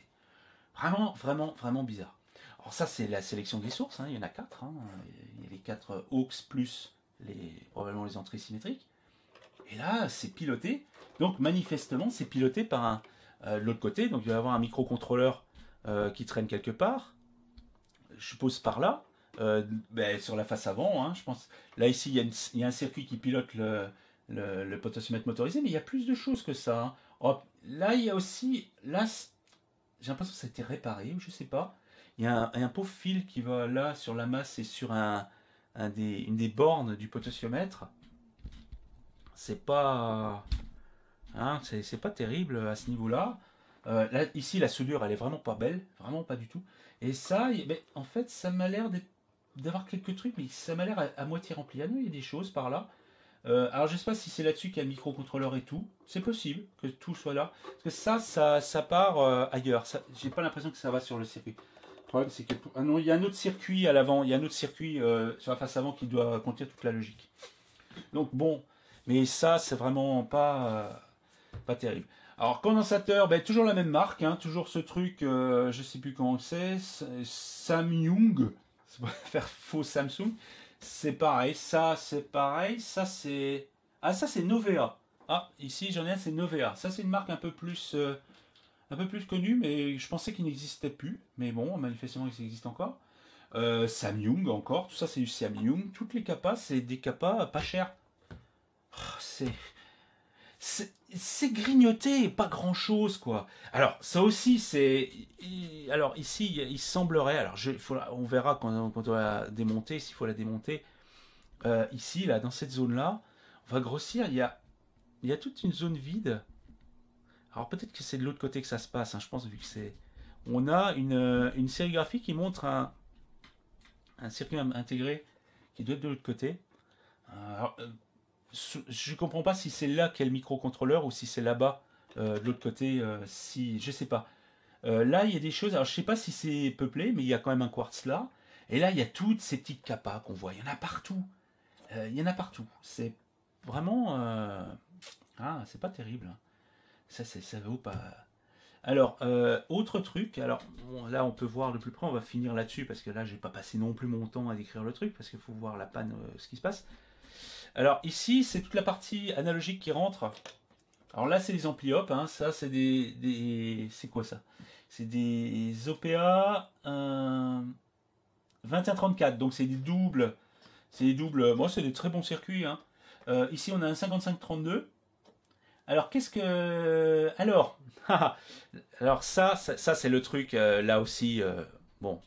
Speaker 1: vraiment, vraiment, vraiment bizarre. Alors ça, c'est la sélection des sources. Hein. Il y en a 4. Hein. Il y a les 4 aux plus probablement les entrées symétriques. Et là, c'est piloté. Donc, manifestement, c'est piloté par l'autre côté. Donc, il va y avoir un microcontrôleur qui traîne quelque part. Je suppose par là. Sur la face avant, hein, je pense. Là, ici, il y a un circuit qui pilote le potentiomètre motorisé, mais il y a plus de choses que ça. Hein. Oh, là, il y a aussi... Là, j'ai l'impression que ça a été réparé, ou je sais pas. Il y a un pauvre fil qui va là, sur la masse et sur une des bornes du potentiomètre. C'est pas... Hein, c'est pas terrible à ce niveau-là. Là, ici, la soudure, elle est vraiment pas belle. Vraiment pas du tout. Et ça, en fait, ça m'a l'air d'avoir quelques trucs, mais ça m'a l'air à moitié rempli. Ah non, il y a des choses par là. Alors je sais pas si c'est là-dessus qu'il y a le microcontrôleur et tout. C'est possible que tout soit là. Parce que ça part ailleurs. J'ai pas l'impression que ça va sur le circuit. Le problème c'est que... Ah non, il y a un autre circuit à l'avant. Il y a un autre circuit sur la face avant qui doit contenir toute la logique. Donc bon, mais ça c'est vraiment pas terrible. Alors condensateur, toujours la même marque. Hein, toujours ce truc, je sais plus comment c'est. Samyung. C'est pour faire faux Samsung. C'est pareil, ça c'est pareil, ça c'est... Ah ça c'est Novea. Ah ici j'en ai un, c'est Novea. Ça c'est une marque un peu plus connue, mais je pensais qu'il n'existait plus. Mais bon, manifestement il existe encore. Samyung encore, tout ça c'est du Samyung. Toutes les capas, c'est des capas pas chers. Oh, c'est grignoté, pas grand chose quoi. Alors ça aussi c'est... Alors ici il semblerait, alors on verra quand on va la démonter, s'il faut la démonter. Ici là dans cette zone là, on va grossir, il y a toute une zone vide. Alors peut-être que c'est de l'autre côté que ça se passe, hein, je pense vu que c'est... On a une sérigraphie qui montre un circuit intégré qui doit être de l'autre côté. Alors, je comprends pas si c'est là qu'il y a le microcontrôleur ou si c'est là-bas de l'autre côté. Si je sais pas. Là il y a des choses. Alors je sais pas si c'est peuplé, mais il y a quand même un quartz là. Et là, il y a toutes ces petites capas qu'on voit. Il y en a partout. Il y en a partout. C'est vraiment... Ah, c'est pas terrible. Ça vaut pas... Alors, autre truc, alors bon, là on peut voir de plus près, on va finir là-dessus parce que là j'ai pas passé non plus mon temps à décrire le truc parce qu'il faut voir la panne, ce qui se passe. Alors ici c'est toute la partie analogique qui rentre. Alors là c'est les ampli-op, hein, ça c'est c'est quoi ça? C'est des OPA 2134, donc c'est des doubles. C'est des doubles, moi c'est des très bons circuits. Hein. Ici on a un 5532. Alors qu'est-ce que... Alors ça c'est le truc, là aussi, bon,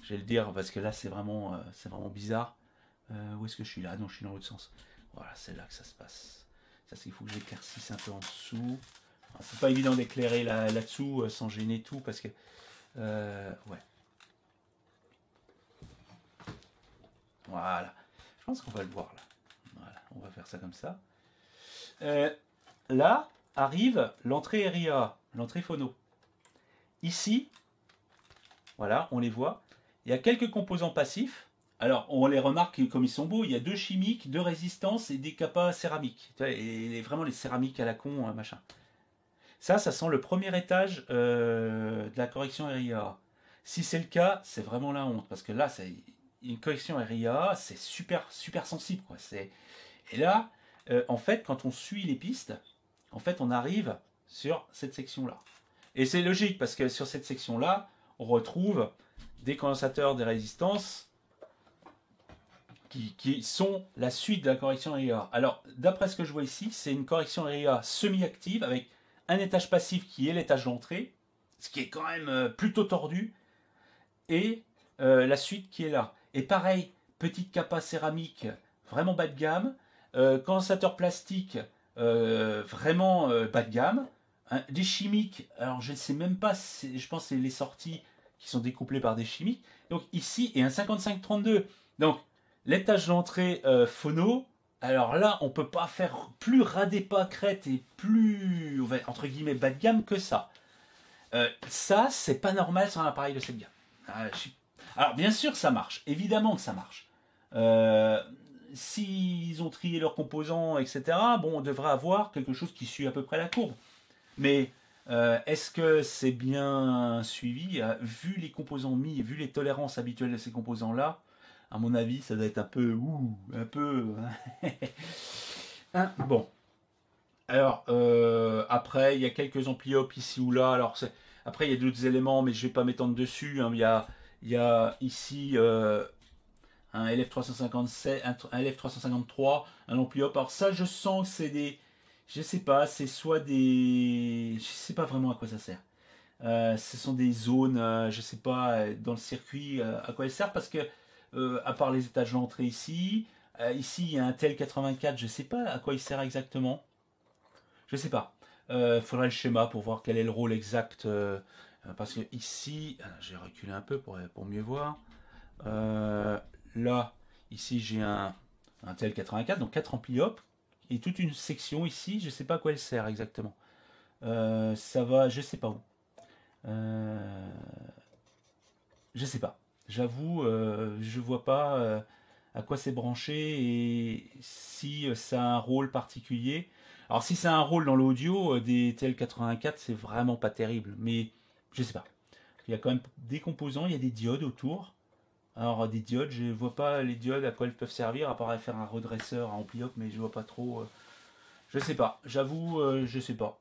Speaker 1: je vais le dire parce que là c'est vraiment bizarre. Où est-ce que je suis là? Non, je suis dans l'autre sens. Voilà, c'est là que ça se passe. Ça, c'est qu'il faut que j'éclaircisse un peu en dessous. C'est pas évident d'éclairer là-dessous sans gêner tout parce que... ouais. Voilà. Je pense qu'on va le voir là. Voilà, on va faire ça comme ça. Là arrive l'entrée RIA, l'entrée phono. Ici, voilà, on les voit. Il y a quelques composants passifs. Alors, on les remarque comme ils sont beaux. Il y a 2 chimiques, 2 résistances et des capas céramiques. Et vraiment les céramiques à la con, machin. Ça sent le premier étage de la correction RIA. Si c'est le cas, c'est vraiment la honte. Parce que là, c'est une correction RIA, c'est super, super sensible. Quoi. Et là, en fait, quand on suit les pistes, en fait, on arrive sur cette section-là. Et c'est logique, parce que sur cette section-là, on retrouve des condensateurs des résistances qui sont la suite de la correction RIA. Alors, d'après ce que je vois ici, c'est une correction RIA semi-active avec un étage passif qui est l'étage d'entrée, ce qui est quand même plutôt tordu, et la suite qui est là. Et pareil, petite capa céramique, vraiment bas de gamme, condensateur plastique, vraiment bas de gamme, hein, des chimiques, alors je ne sais même pas, je pense que c'est les sorties qui sont découplées par des chimiques, donc ici, et un 5532, donc l'étage d'entrée phono, alors là, on ne peut pas faire plus ras des pâquerettes et plus, entre guillemets, bas de gamme que ça. Ça, c'est pas normal sur un appareil de cette gamme. Alors, bien sûr, ça marche. Évidemment que ça marche. S'ils ont trié leurs composants, etc., bon, on devrait avoir quelque chose qui suit à peu près la courbe. Mais est-ce que c'est bien suivi? Vu les composants mis, vu les tolérances habituelles de ces composants-là, à mon avis, ça doit être un peu... un peu... hein, bon. Alors, après, il y a quelques ampli-op ici ou là. Alors, après, il y a d'autres éléments, mais je ne vais pas m'étendre dessus. Hein. Il y a ici un LF357, un LF353, un ampli-op. Alors ça, je sens que c'est des... Je sais pas, c'est soit des... Je sais pas vraiment à quoi ça sert. Ce sont des zones, je sais pas, dans le circuit, à quoi elles servent, parce que, à part les étages d'entrée ici, ici, il y a un tel 84, je sais pas à quoi il sert exactement. Je sais pas. Faudrait le schéma pour voir quel est le rôle exact. Parce que ici, j'ai reculé un peu pour mieux voir. Là, ici, j'ai un tel 84, donc 4 ampli-op. Et toute une section ici, je sais pas à quoi elle sert exactement. Ça va, je sais pas où. Je sais pas. J'avoue, je vois pas à quoi c'est branché et si ça a un rôle particulier. Alors si ça a un rôle dans l'audio, des TL84, c'est vraiment pas terrible. Mais je sais pas. Il y a quand même des composants, il y a des diodes autour. Alors des diodes, je vois pas les diodes à quoi elles peuvent servir, à part faire un redresseur à ampli-op, mais je vois pas trop. Je sais pas. J'avoue, je sais pas.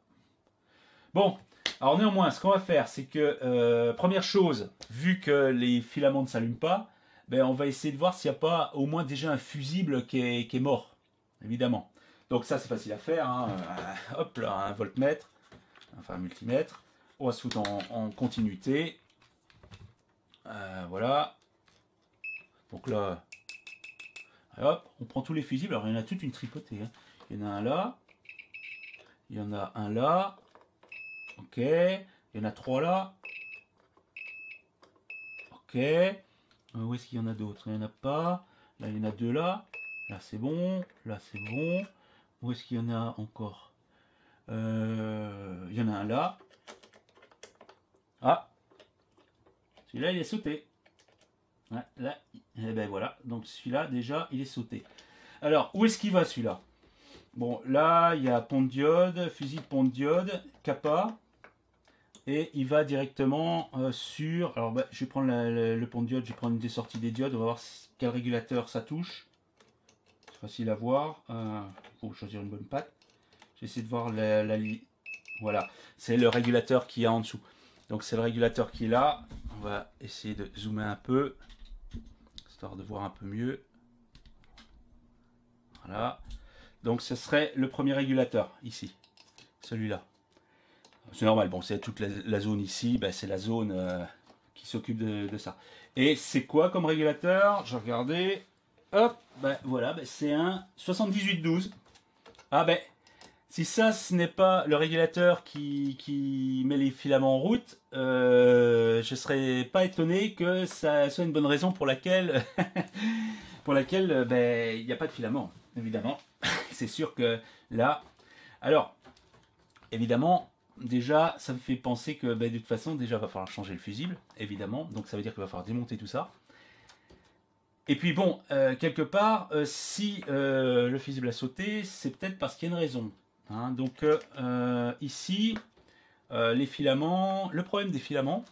Speaker 1: Bon, alors néanmoins, ce qu'on va faire, c'est que, première chose, vu que les filaments ne s'allument pas, ben, on va essayer de voir s'il n'y a pas au moins déjà un fusible qui est mort, évidemment. Donc ça, c'est facile à faire. Hein. Hop là, un voltmètre, enfin un multimètre. On va se foutre en continuité. Voilà. Donc là, hop, on prend tous les fusibles. Alors il y en a toute une tripotée. Hein. Il y en a un là. Il y en a un là. Ok. Il y en a 3 là. Ok. Où est-ce qu'il y en a d'autres? Il n'y en a pas. Là, il y en a 2 là. Là, c'est bon. Là, c'est bon. Où est-ce qu'il y en a encore? Il y en a un là. Ah. Celui-là, il est sauté. Ouais, là, et ben voilà, donc celui-là déjà il est sauté. Alors où est-ce qu'il va celui-là? Bon, là il y a pont de diode, fusil de pont de diode, kappa, et il va directement sur. Alors bah, je vais prendre le pont de diode, je vais prendre une des sorties des diodes, on va voir quel régulateur ça touche. C'est facile à voir. Il faut choisir une bonne patte. J'essaie de voir voilà, c'est le régulateur qui est en dessous. Donc c'est le régulateur qui est là. On va essayer de zoomer un peu, histoire de voir un peu mieux. Voilà. Donc ce serait le premier régulateur, ici. Celui-là. C'est normal, bon, c'est toute la zone ici, ben, c'est la zone qui s'occupe de ça. Et c'est quoi comme régulateur? Je regardais. Hop, ben voilà, ben, c'est un 7812. Ah ben, si ça, ce n'est pas le régulateur qui met les filaments en route, je serais pas étonné que ça soit une bonne raison pour laquelle, ben, il n'y a pas de filament, évidemment. C'est sûr que là... Alors, évidemment, déjà, ça me fait penser que ben, de toute façon, déjà, il va falloir changer le fusible, évidemment. Donc ça veut dire qu'il va falloir démonter tout ça. Et puis bon, quelque part, si le fusible a sauté, c'est peut-être parce qu'il y a une raison. Hein. Donc ici, les filaments, le problème des filaments,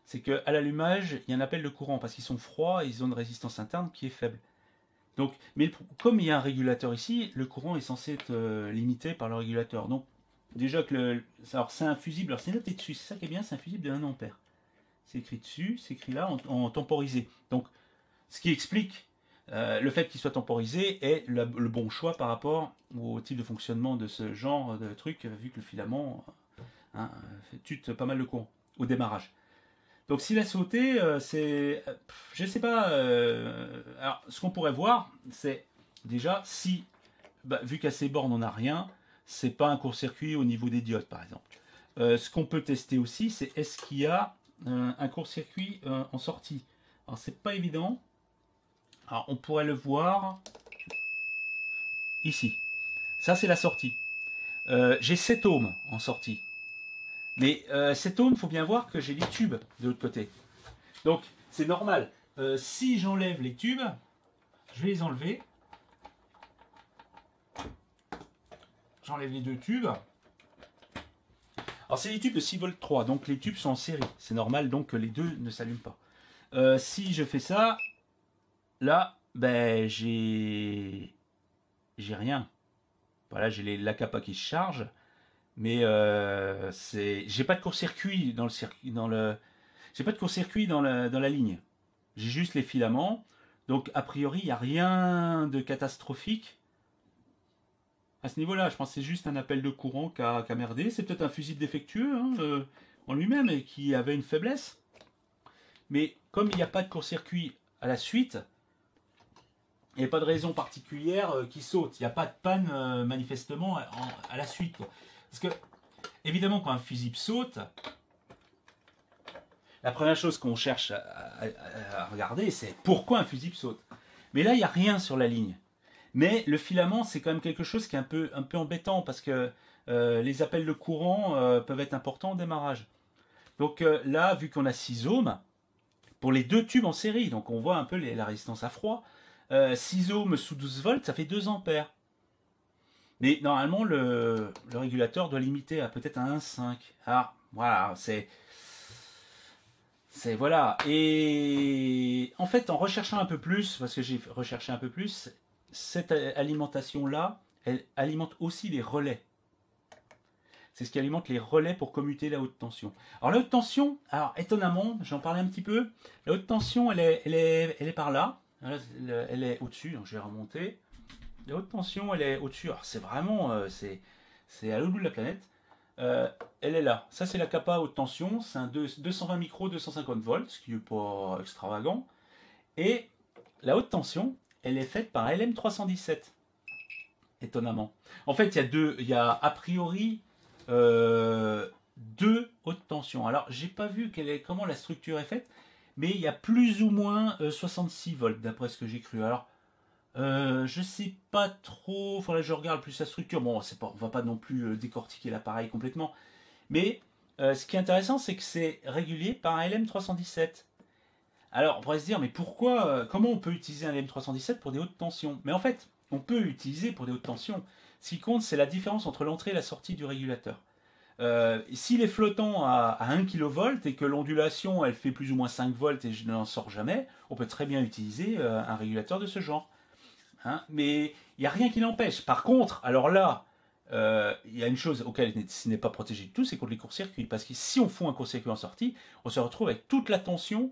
Speaker 1: c'est qu'à l'allumage, il y a un appel de courant parce qu'ils sont froids et ils ont une résistance interne qui est faible. Donc, mais comme il y a un régulateur ici, le courant est censé être limité par le régulateur. Donc déjà que alors c'est un fusible, alors c'est noté dessus, c'est ça qui est bien, c'est un fusible de 1 ampère. C'est écrit dessus, c'est écrit là en temporisé. Donc ce qui explique le fait qu'il soit temporisé est le bon choix par rapport au type de fonctionnement de ce genre de truc, vu que le filament tute pas mal le courant au démarrage. Donc s'il a sauté, c'est... je sais pas... alors ce qu'on pourrait voir, c'est déjà si, bah, vu qu'à ces bornes on n'a rien, c'est pas un court-circuit au niveau des diodes par exemple. Ce qu'on peut tester aussi, c'est est-ce qu'il y a un court-circuit en sortie. Alors c'est pas évident. Alors on pourrait le voir ici. Ça c'est la sortie. J'ai 7 ohms en sortie. Mais 7 ohms, il faut bien voir que j'ai les tubes de l'autre côté. Donc c'est normal. Si j'enlève les tubes, je vais les enlever. J'enlève les deux tubes. Alors c'est des tubes de 6 volts 3, donc les tubes sont en série. C'est normal donc que les deux ne s'allument pas. Si je fais ça, là, ben j'ai rien. Voilà, j'ai la capa qui se charge, mais j'ai pas de court-circuit dans le circuit, j'ai pas de court-circuit dans la ligne. J'ai juste les filaments, donc a priori il n'y a rien de catastrophique à ce niveau-là. Je pense que c'est juste un appel de courant qui a merdé. C'est peut-être un fusible défectueux hein, en lui-même et qui avait une faiblesse. Mais comme il n'y a pas de court-circuit à la suite, il n'y a pas de raison particulière qui saute. Il n'y a pas de panne manifestement à la suite. Quoi. Parce que, évidemment, quand un fusible saute, la première chose qu'on cherche à regarder, c'est pourquoi un fusible saute. Mais là, il n'y a rien sur la ligne. Mais le filament, c'est quand même quelque chose qui est un peu embêtant parce que les appels de courant peuvent être importants au démarrage. Donc là, vu qu'on a 6 ohms, pour les deux tubes en série, donc on voit un peu la résistance à froid, 6 ohms sous 12 volts, ça fait 2 ampères. Mais normalement, le régulateur doit limiter à peut-être un 1,5. Ah, voilà, voilà. Et en fait, en recherchant un peu plus, parce que j'ai recherché un peu plus, cette alimentation-là, elle alimente aussi les relais. C'est ce qui alimente les relais pour commuter la haute tension. Alors la haute tension, alors étonnamment, j'en parlais un petit peu, la haute tension, elle est par là. Elle est au-dessus, donc je vais remonter. La haute tension, elle est au-dessus. Alors c'est vraiment, c'est à l'autre bout de la planète. Elle est là. Ça, c'est la capa haute tension. C'est un 220 micros, 250 volts, ce qui n'est pas extravagant. Et la haute tension, elle est faite par LM317. Étonnamment. En fait, il y a a priori deux hautes tensions. Alors, j'ai pas vu comment la structure est faite, mais il y a plus ou moins 66 volts, d'après ce que j'ai cru. Alors, je sais pas trop, faudrait que je regarde plus la structure. Bon, on va pas non plus décortiquer l'appareil complètement. Mais ce qui est intéressant, c'est que c'est régulier par un LM317. Alors, on pourrait se dire, mais pourquoi, comment on peut utiliser un LM317 pour des hautes tensions? Mais en fait, on peut l'utiliser pour des hautes tensions. Ce qui compte, c'est la différence entre l'entrée et la sortie du régulateur. S'il est flottant à 1 kV et que l'ondulation elle fait plus ou moins 5 volts et je n'en sors jamais, on peut très bien utiliser un régulateur de ce genre. Hein, mais il n'y a rien qui l'empêche. Par contre, alors là, il y a une chose auquel ce n'est pas protégé du tout, c'est contre les courts-circuits. Parce que si on fout un court-circuit en sortie, on se retrouve avec toute la tension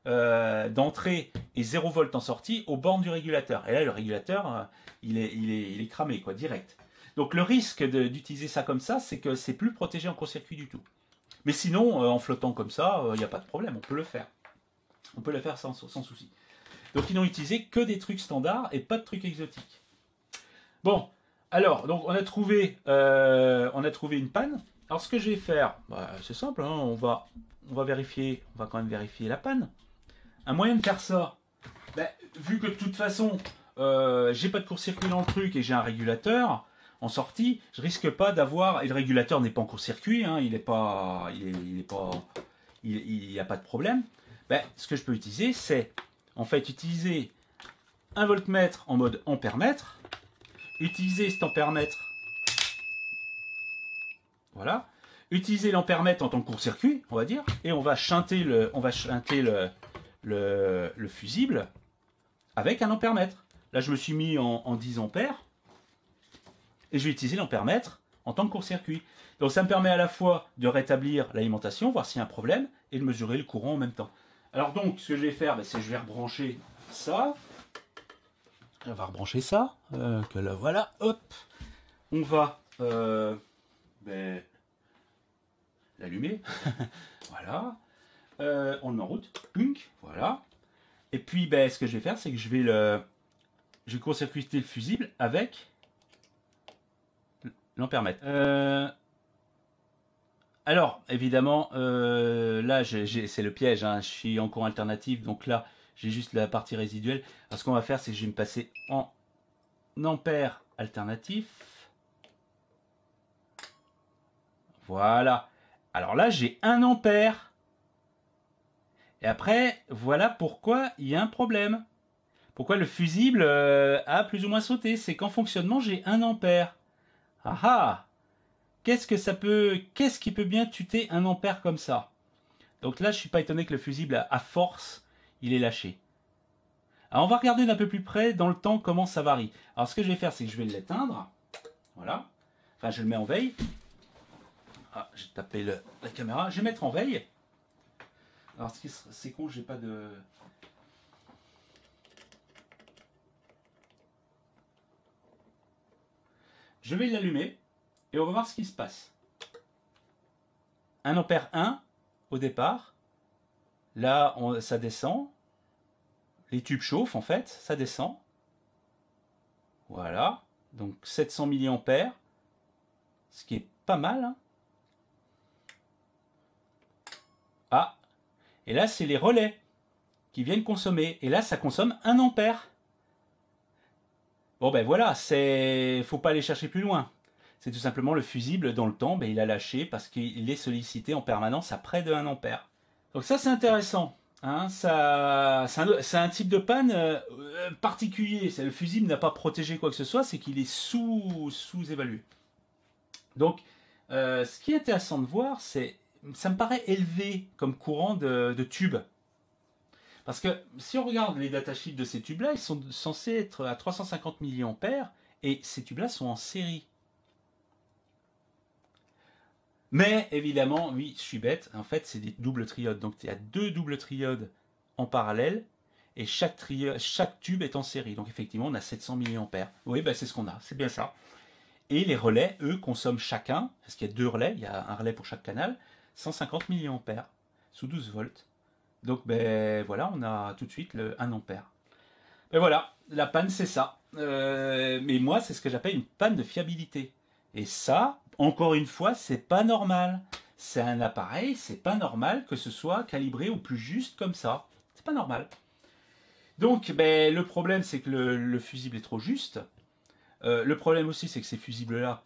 Speaker 1: d'entrée et 0 volt en sortie aux bornes du régulateur. Et là, le régulateur, il est cramé, quoi, direct. Donc le risque d'utiliser ça comme ça, c'est que c'est plus protégé en court-circuit du tout. Mais sinon, en flottant comme ça, il n'y a pas de problème, on peut le faire. On peut le faire sans souci. Donc ils n'ont utilisé que des trucs standards et pas de trucs exotiques. Bon, alors, donc on a trouvé une panne. Alors ce que je vais faire, bah, c'est simple, hein, on va vérifier, on va quand même vérifier la panne. Un moyen de faire ça, bah, vu que de toute façon, j'ai pas de court-circuit dans le truc et j'ai un régulateur en sortie, je risque pas d'avoir, et le régulateur n'est pas en court-circuit, hein, il n'y a pas de problème. Ben, ce que je peux utiliser, c'est en fait utiliser un voltmètre en mode ampère-mètre, utiliser cet ampère-mètre, voilà, utiliser l'ampère-mètre en tant que court-circuit, on va dire, et on va chanter le fusible avec un ampère-mètre. Là, je me suis mis en 10 ampères. Et je vais utiliser l'ampère-mètre en tant que court-circuit. Donc ça me permet à la fois de rétablir l'alimentation, voir s'il y a un problème, et de mesurer le courant en même temps. Alors donc, ce que je vais faire, c'est que je vais rebrancher ça. On va rebrancher ça. Que là, voilà, hop. On va l'allumer. Voilà. On le met en route. Punk, voilà. Et puis, ce que je vais faire, c'est que je vais court-circuiter le fusible avec l'ampère-mètre. Alors, évidemment, là, c'est le piège, hein, je suis en courant alternatif, donc là, j'ai juste la partie résiduelle. Alors, ce qu'on va faire, c'est que je vais me passer en ampère alternatif. Voilà. Alors là, j'ai 1 ampère. Et après, voilà pourquoi il y a un problème. Pourquoi le fusible a plus ou moins sauté. C'est qu'en fonctionnement, j'ai 1 ampère. Ah ah! Qu'est-ce qui peut bien tuer 1 ampère comme ça? Donc là, je suis pas étonné que le fusible, à force, il est lâché. Alors on va regarder d'un peu plus près dans le temps comment ça varie. Alors ce que je vais faire, c'est que je vais l'éteindre. Voilà. Enfin, je le mets en veille. Ah, j'ai tapé la caméra. Je vais mettre en veille. Alors c'est con, j'ai pas de... Je vais l'allumer et on va voir ce qui se passe. 1 ampère 1 au départ. Là, ça descend. Les tubes chauffent en fait, ça descend. Voilà. Donc 700 mA, ce qui est pas mal. Hein. Ah, et là, c'est les relais qui viennent consommer. Et là, ça consomme 1 ampère. Bon ben voilà, faut pas aller chercher plus loin. C'est tout simplement le fusible dans le temps, il a lâché parce qu'il est sollicité en permanence à près de 1 ampère. Donc ça c'est intéressant. Hein, c'est un type de panne particulier. Le fusible n'a pas protégé quoi que ce soit, c'est qu'il est sous-évalué. Donc ce qui est intéressant de voir, ça me paraît élevé comme courant de tube. Parce que si on regarde les datasheets de ces tubes-là, ils sont censés être à 350 mA et ces tubes-là sont en série. Mais évidemment, oui, je suis bête, en fait c'est des doubles triodes. Donc il y a 2 doubles triodes en parallèle et chaque tube est en série. Donc effectivement, on a 700 mA. Oui, c'est ce qu'on a, c'est bien ça. Et les relais, eux, consomment chacun, parce qu'il y a 2 relais, il y a un relais pour chaque canal, 150 mA sous 12 volts. Donc voilà, on a tout de suite le 1 ampère. Et voilà, la panne c'est ça. Mais moi, c'est ce que j'appelle une panne de fiabilité. Et ça, encore une fois, c'est pas normal. C'est un appareil, c'est pas normal que ce soit calibré au plus juste comme ça. C'est pas normal. Donc, le problème, c'est que le fusible est trop juste. Le problème aussi, c'est que ces fusibles-là,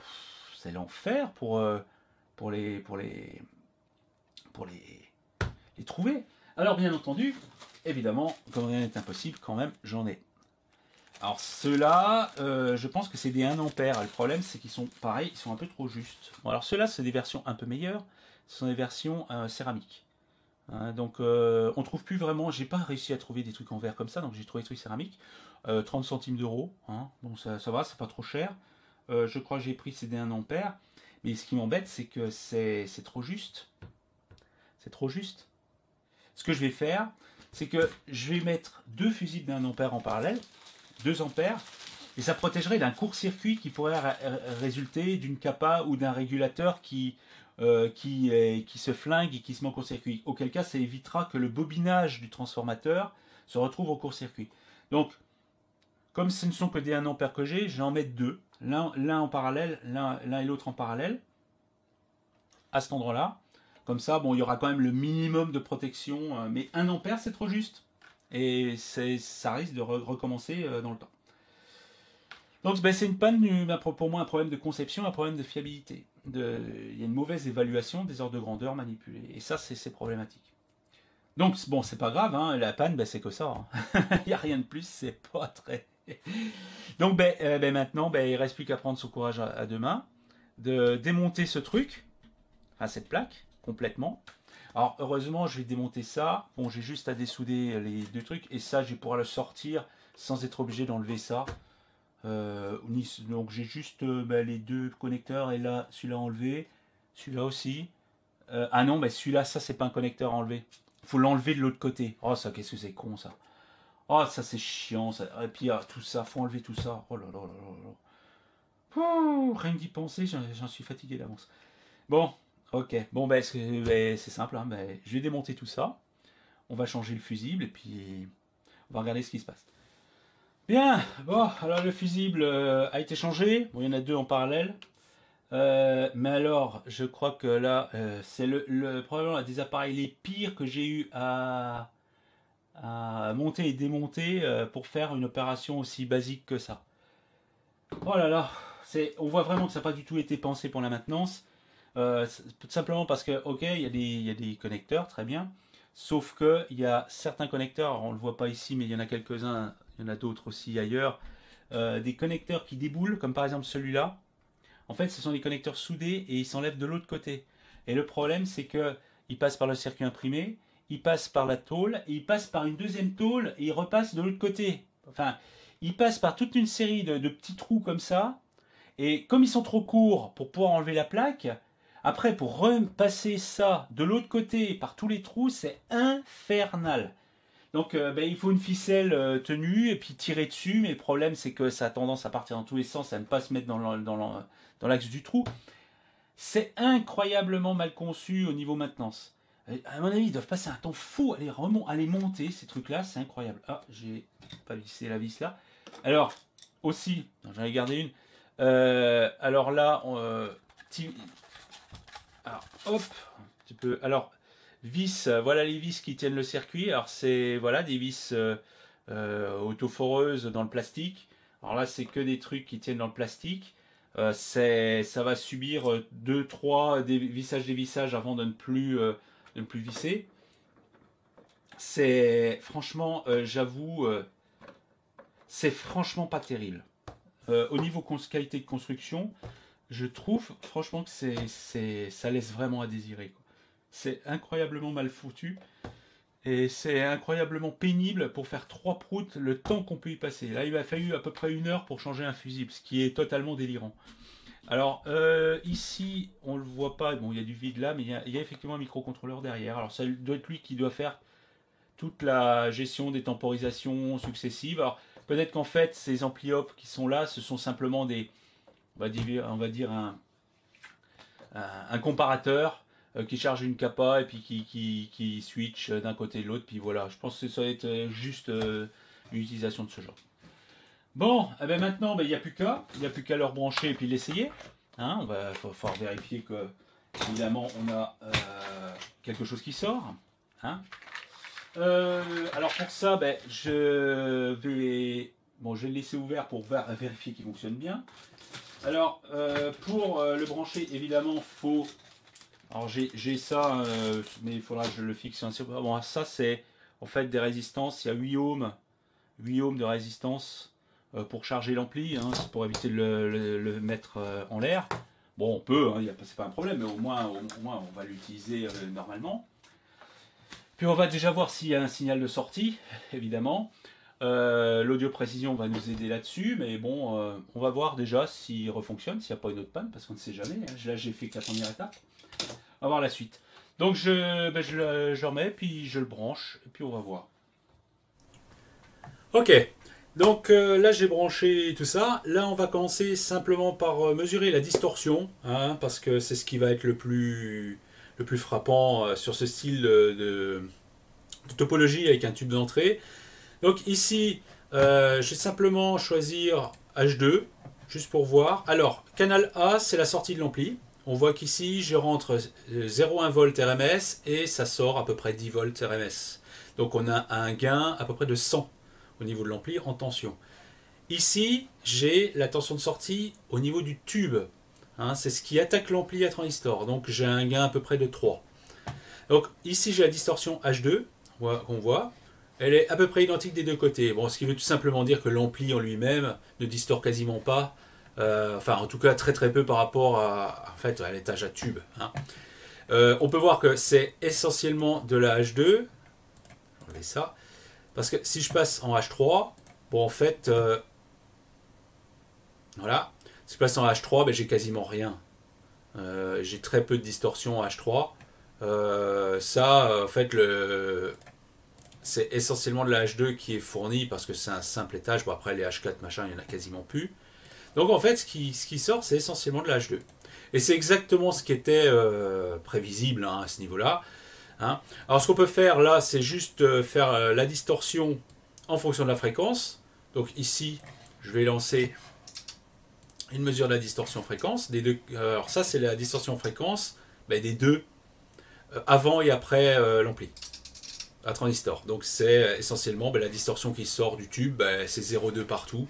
Speaker 1: c'est l'enfer pour les trouver. Alors, bien entendu, évidemment, comme rien n'est impossible, quand même, j'en ai. Alors ceux-là, je pense que c'est des 1 ampère. Le problème, c'est qu'ils sont pareils, ils sont un peu trop justes. Bon, alors ceux-là, c'est des versions un peu meilleures. Ce sont des versions céramiques. Hein, donc on trouve plus vraiment, j'ai pas réussi à trouver des trucs en verre comme ça, donc j'ai trouvé des trucs céramiques. 30 centimes d'euros, hein, bon ça va, c'est pas trop cher. Je crois que j'ai pris c'est des 1 ampère. Mais ce qui m'embête, c'est que c'est trop juste. C'est trop juste. Ce que je vais faire, c'est que je vais mettre 2 fusibles d'1 ampère en parallèle, 2 ampères, et ça protégerait d'un court-circuit qui pourrait résulter d'une capa ou d'un régulateur qui se flingue et qui se met en court-circuit. Auquel cas, ça évitera que le bobinage du transformateur se retrouve au court-circuit. Donc, comme ce ne sont que des 1 ampère que j'ai, je vais en mettre 2. L'un en parallèle, l'un et l'autre en parallèle, à cet endroit-là. Comme ça, bon, il y aura quand même le minimum de protection, mais 1 ampère, c'est trop juste. Et ça risque de recommencer dans le temps. Donc ben, c'est une panne, pour moi, un problème de conception, un problème de fiabilité. Il y a une mauvaise évaluation des ordres de grandeur manipulés. Et ça, c'est problématique. Donc, bon, c'est pas grave, hein, la panne, ben, c'est que ça. Hein. Il n'y a rien de plus, c'est pas très... Donc, maintenant, il ne reste plus qu'à prendre son courage à deux mains, de démonter ce truc, enfin cette plaque, complètement. Alors, heureusement, je vais démonter ça. Bon, j'ai juste à dessouder les 2 trucs, et ça, je vais pouvoir le sortir sans être obligé d'enlever ça. Donc, j'ai juste les 2 connecteurs, et là, celui-là enlevé, celui-là aussi. Ah non, celui-là, ça, c'est pas un connecteur à enlever. Il faut l'enlever de l'autre côté. Oh, ça, qu'est-ce que c'est con, ça. Oh, ça, c'est chiant, ça. Et puis, tout ça, faut enlever tout ça. Oh là là là là là. Ouh, rien que d'y penser, j'en suis fatigué d'avance. Bon, ok. Bon, c'est simple. Hein, je vais démonter tout ça. On va changer le fusible et puis on va regarder ce qui se passe. Bien, bon, alors le fusible a été changé. Bon, il y en a 2 en parallèle. Mais alors, je crois que là, c'est probablement des appareils les pires que j'ai eu à monter et démonter pour faire une opération aussi basique que ça. Oh là là, on voit vraiment que ça n'a pas du tout été pensé pour la maintenance. Tout simplement parce que, ok, il y a des connecteurs, très bien. Sauf que il y a certains connecteurs, on ne le voit pas ici, mais il y en a quelques-uns, il y en a d'autres aussi ailleurs, des connecteurs qui déboulent, comme par exemple celui-là. En fait, ce sont des connecteurs soudés et ils s'enlèvent de l'autre côté. Et le problème, c'est que ils passent par le circuit imprimé, ils passent par la tôle, et ils passent par une deuxième tôle et ils repassent de l'autre côté. Enfin, ils passent par toute une série de petits trous comme ça. Et comme ils sont trop courts pour pouvoir enlever la plaque, après pour repasser ça de l'autre côté par tous les trous, c'est infernal. Donc il faut une ficelle tenue et puis tirer dessus, mais le problème c'est que ça a tendance à partir dans tous les sens, à ne pas se mettre dans l'axe du trou. C'est incroyablement mal conçu au niveau maintenance. À mon avis, ils doivent passer un temps fou à les monter, ces trucs-là, c'est incroyable. Ah, j'ai pas vissé la vis là. Alors, aussi, j'en ai gardé une. Alors là, alors, hop, un petit peu. Alors, vis, voilà les vis qui tiennent le circuit. Alors, c'est voilà, des vis autoforeuses dans le plastique. Alors là, c'est que des trucs qui tiennent dans le plastique. Ça va subir 2-3 dévissages avant de ne plus visser. C'est franchement, j'avoue, c'est franchement pas terrible. Au niveau qualité de construction, je trouve franchement que ça laisse vraiment à désirer. C'est incroyablement mal foutu. Et c'est incroyablement pénible pour faire 3 proutes le temps qu'on peut y passer. Là, il m'a fallu à peu près 1 heure pour changer un fusible, ce qui est totalement délirant. Alors, ici, on le voit pas. Bon, il y a du vide là, mais il y a effectivement un microcontrôleur derrière. Alors, ça doit être lui qui doit faire toute la gestion des temporisations successives. Alors, peut-être qu'en fait, ces ampli op qui sont là, ce sont simplement on va dire un comparateur qui charge une capa et puis qui switch d'un côté et de l'autre. Puis voilà, je pense que ça va être juste une utilisation de ce genre. Bon, eh ben maintenant, il n'y a plus qu'à leur brancher et puis l'essayer. Hein, on va falloir vérifier que, évidemment, on a quelque chose qui sort. Hein. Alors pour ça, je vais le laisser ouvert pour vérifier qu'il fonctionne bien. Alors pour le brancher, évidemment, alors j'ai ça, mais il faudra que je le fixe. Bon, ça c'est, en fait des résistances. Il y a 8 ohms de résistance pour charger l'ampli, hein, c'est pour éviter de le mettre en l'air. Bon, on peut, hein, c'est pas un problème, mais au moins on va l'utiliser normalement. Puis on va déjà voir s'il y a un signal de sortie, évidemment. L'audio précision va nous aider là-dessus, mais bon, on va voir déjà s'il refonctionne, s'il n'y a pas une autre panne, parce qu'on ne sait jamais. Hein. Là, j'ai fait que la première étape. On va voir la suite. Donc je le remets, puis je le branche, et puis on va voir. Ok, donc là j'ai branché tout ça. Là on va commencer simplement par mesurer la distorsion, hein, parce que c'est ce qui va être le plus frappant sur ce style de topologie avec un tube d'entrée. Donc ici, je vais simplement choisir H2, juste pour voir. Alors, canal A, c'est la sortie de l'ampli. On voit qu'ici, je rentre 0,1 volt RMS et ça sort à peu près 10 volts RMS. Donc on a un gain à peu près de 100 au niveau de l'ampli en tension. Ici, j'ai la tension de sortie au niveau du tube. Hein, c'est ce qui attaque l'ampli à transistor. Donc j'ai un gain à peu près de 3. Donc ici, j'ai la distorsion H2, qu'on voit. Elle est à peu près identique des deux côtés. Bon, ce qui veut tout simplement dire que l'ampli en lui-même ne distord quasiment pas. Enfin, en tout cas, très très peu par rapport à l'étage à tube. Hein. On peut voir que c'est essentiellement de la H2. On va ça. Parce que si je passe en H3, bon, en fait, voilà. Si je passe en H3, ben, j'ai quasiment rien. J'ai très peu de distorsion en H3. En fait, c'est essentiellement de la H2 qui est fournie parce que c'est un simple étage. Bon, après, les H4, machin, il n'y en a quasiment plus. Donc, en fait, ce qui sort, c'est essentiellement de la H2. Et c'est exactement ce qui était prévisible, hein, à ce niveau-là. Hein. Alors, ce qu'on peut faire là, c'est juste faire la distorsion en fonction de la fréquence. Donc, ici, je vais lancer une mesure de la distorsion fréquence. Des deux, alors, ça, c'est la distorsion fréquence des deux avant et après l'ampli. À transistor. Donc c'est essentiellement la distorsion qui sort du tube, c'est 0,2 partout.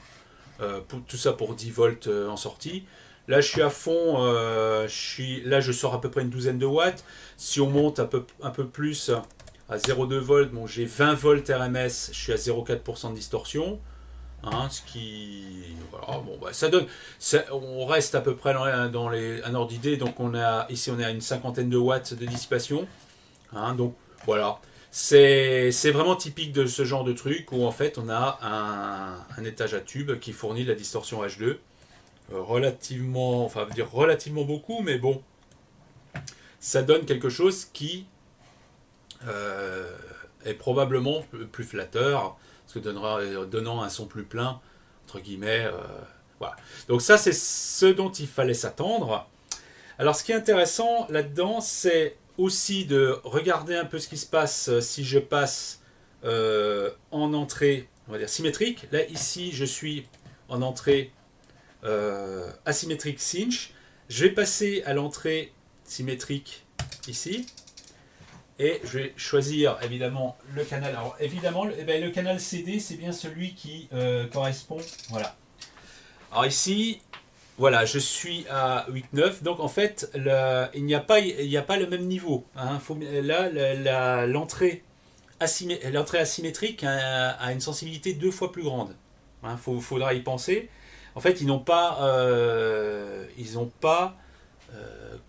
Speaker 1: Tout ça pour 10 volts en sortie. Là je suis à fond, là je sors à peu près une douzaine de watts. Si on monte un peu plus à 0,2 volts, bon, j'ai 20 volts RMS, je suis à 0,4% de distorsion. Hein, ce qui, voilà, bon, ça donne, on reste à peu près dans un ordre d'idée. Donc ici on est à une cinquantaine de watts de dissipation. Hein, donc voilà. C'est vraiment typique de ce genre de truc où en fait on a un étage à tube qui fournit de la distorsion H2 relativement beaucoup, mais bon, ça donne quelque chose qui est probablement plus flatteur, parce que donnant un son plus plein, entre guillemets, voilà. Donc ça c'est ce dont il fallait s'attendre. Alors ce qui est intéressant là-dedans, c'est aussi de regarder un peu ce qui se passe si je passe en entrée, on va dire symétrique. Là ici je suis en entrée asymétrique cinch. Je vais passer à l'entrée symétrique ici et je vais choisir évidemment le canal. Alors évidemment le canal CD c'est bien celui qui correspond. Voilà. Alors ici voilà, je suis à 8,9. Donc en fait, il n'y a pas le même niveau. Hein. Là, l'entrée asymétrique a une sensibilité 2 fois plus grande. Hein, faudra y penser. En fait, ils n'ont pas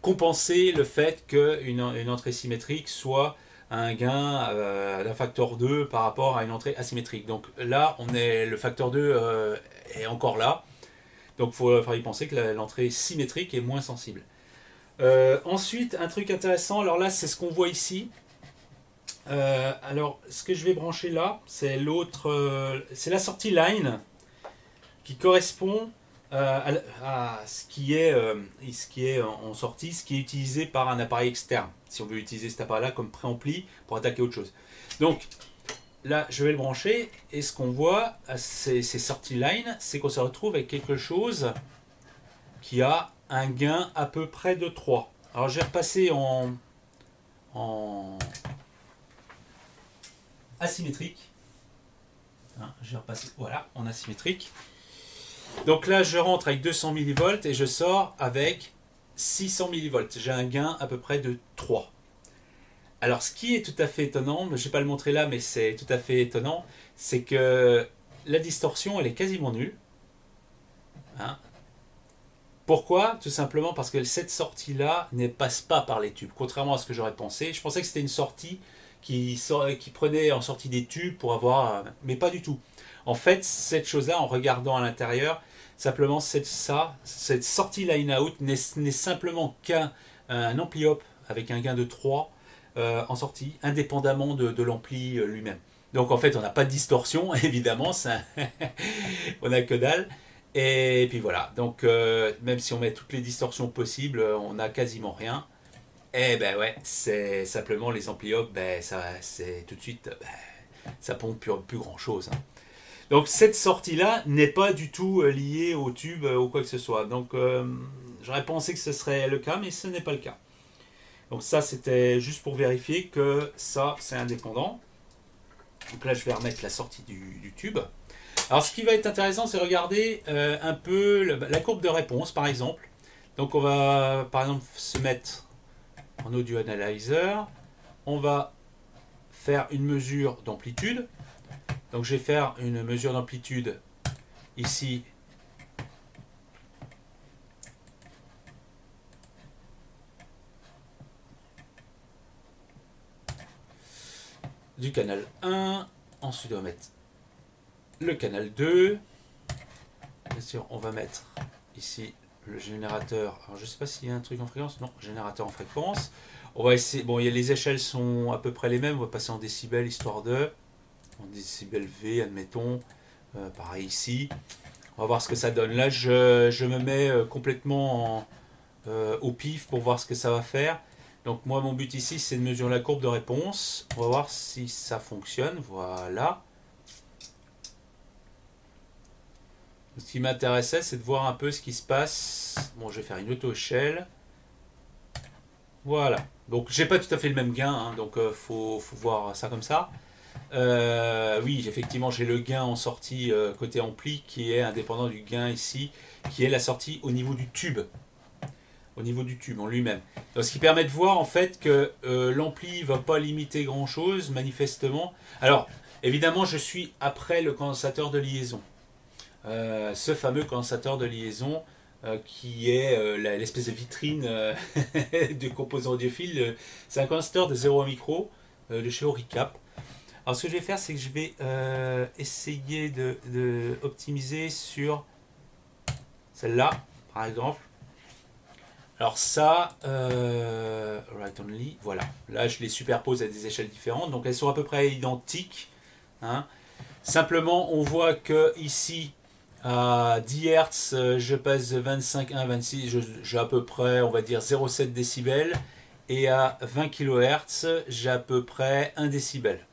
Speaker 1: compensé le fait qu'une entrée symétrique soit un gain d'un facteur 2 par rapport à une entrée asymétrique. Donc là, le facteur 2 est encore là. Donc il faudra y penser que l'entrée symétrique est moins sensible. Ensuite, un truc intéressant, alors là c'est ce qu'on voit ici. Alors ce que je vais brancher là, c'est c'est la sortie line qui correspond à ce qui est en sortie, ce qui est utilisé par un appareil externe. Si on veut utiliser cet appareil-là comme préampli pour attaquer autre chose. Donc là, je vais le brancher et ce qu'on voit, ces sorties line, c'est qu'on se retrouve avec quelque chose qui a un gain à peu près de 3. Alors, je vais repasser en asymétrique. Hein, je vais repasser, voilà, en asymétrique. Donc là, je rentre avec 200 mV et je sors avec 600 mV. J'ai un gain à peu près de 3. Alors, ce qui est tout à fait étonnant, je ne vais pas le montrer là, mais c'est tout à fait étonnant, c'est que la distorsion, elle est quasiment nulle. Hein. Pourquoi? Tout simplement parce que cette sortie-là ne passe pas par les tubes, contrairement à ce que j'aurais pensé. Je pensais que c'était une sortie qui prenait en sortie des tubes pour avoir... Mais pas du tout. En fait, cette chose-là, en regardant à l'intérieur, simplement, cette sortie line-out n'est simplement qu'un ampli-op avec un gain de 3 en sortie, indépendamment de l'ampli lui-même. Donc en fait, on n'a pas de distorsion, évidemment, on n'a que dalle. Et puis voilà, donc même si on met toutes les distorsions possibles, on n'a quasiment rien. Et ben ouais, c'est simplement les ampli-op, ben ça, c'est tout de suite, ça pompe plus grand chose. Hein. Donc cette sortie-là n'est pas du tout liée au tube ou quoi que ce soit. Donc j'aurais pensé que ce serait le cas, mais ce n'est pas le cas. Donc ça, c'était juste pour vérifier que ça, c'est indépendant. Donc là, je vais remettre la sortie du tube. Alors, ce qui va être intéressant, c'est regarder un peu la courbe de réponse, par exemple. Donc, on va, par exemple, se mettre en audio analyzer. On va faire une mesure d'amplitude. Donc, je vais faire une mesure d'amplitude ici. Du canal 1. Ensuite, on va mettre le canal 2. Bien sûr, on va mettre ici le générateur. Alors, je ne sais pas s'il y a un truc en fréquence. Non, générateur en fréquence. On va essayer. Bon, les échelles sont à peu près les mêmes. On va passer en décibels, histoire de. En décibels V, admettons. Pareil ici. On va voir ce que ça donne. Là, je me mets complètement au pif pour voir ce que ça va faire. Donc, moi, mon but ici, c'est de mesurer la courbe de réponse. On va voir si ça fonctionne. Voilà. Ce qui m'intéressait, c'est de voir un peu ce qui se passe. Bon, je vais faire une auto-échelle. Voilà. Donc, j'ai pas tout à fait le même gain, hein, donc faut voir ça comme ça. Oui, effectivement, j'ai le gain en sortie côté ampli qui est indépendant du gain ici, qui est la sortie au niveau du tube. Au niveau du tube en lui-même. Donc, ce qui permet de voir en fait que l'ampli ne va pas limiter grand-chose, manifestement. Alors, évidemment, je suis après le condensateur de liaison. Ce fameux condensateur de liaison qui est l'espèce de vitrine du composant audiophile. C'est un condensateur de 0,1 micro de chez Auricap. Alors ce que je vais faire, c'est que je vais essayer de optimiser sur celle-là, par exemple. Alors ça, right only, voilà. Là, je les superpose à des échelles différentes, donc elles sont à peu près identiques. Hein. Simplement, on voit que ici, à 10 Hz, je passe de 25 à 26, j'ai à peu près, on va dire, 0,7 décibels. Et à 20 kHz, j'ai à peu près 1 décibel.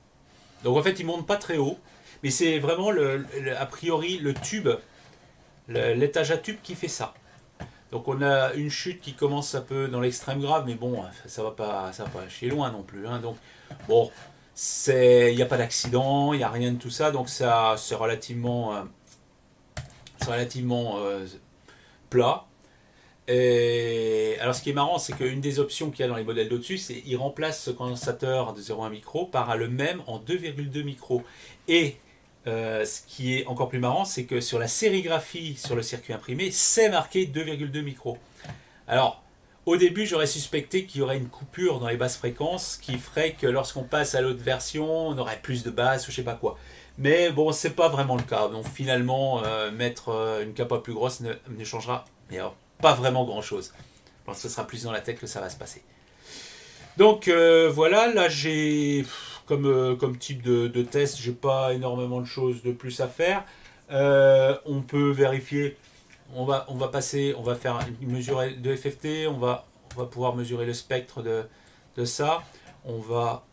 Speaker 1: Donc en fait, il ne monte pas très haut. Mais c'est vraiment, a priori, le tube, l'étage à tube qui fait ça. Donc on a une chute qui commence un peu dans l'extrême grave, mais bon, ça va pas chier loin non plus. Hein. Donc bon, il n'y a pas d'accident, il n'y a rien de tout ça, donc ça c'est relativement plat. Et alors ce qui est marrant, c'est qu'une des options qu'il y a dans les modèles d'au-dessus, c'est qu'il remplace ce condensateur de 0,1 micro par le même en 2,2 micro. Et ce qui est encore plus marrant, c'est que sur la sérigraphie sur le circuit imprimé, c'est marqué 2,2 micro. Alors, au début, j'aurais suspecté qu'il y aurait une coupure dans les basses fréquences qui ferait que lorsqu'on passe à l'autre version, on aurait plus de basses ou je sais pas quoi. Mais bon, c'est pas vraiment le cas. Donc finalement, mettre une capa plus grosse ne changera pas vraiment grand chose. Je pense que ce sera plus dans la tête que ça va se passer. Donc voilà, là j'ai comme type de test, j'ai pas énormément de choses de plus à faire. On peut vérifier, on va faire une mesure de FFT, on va pouvoir mesurer le spectre de ça. On va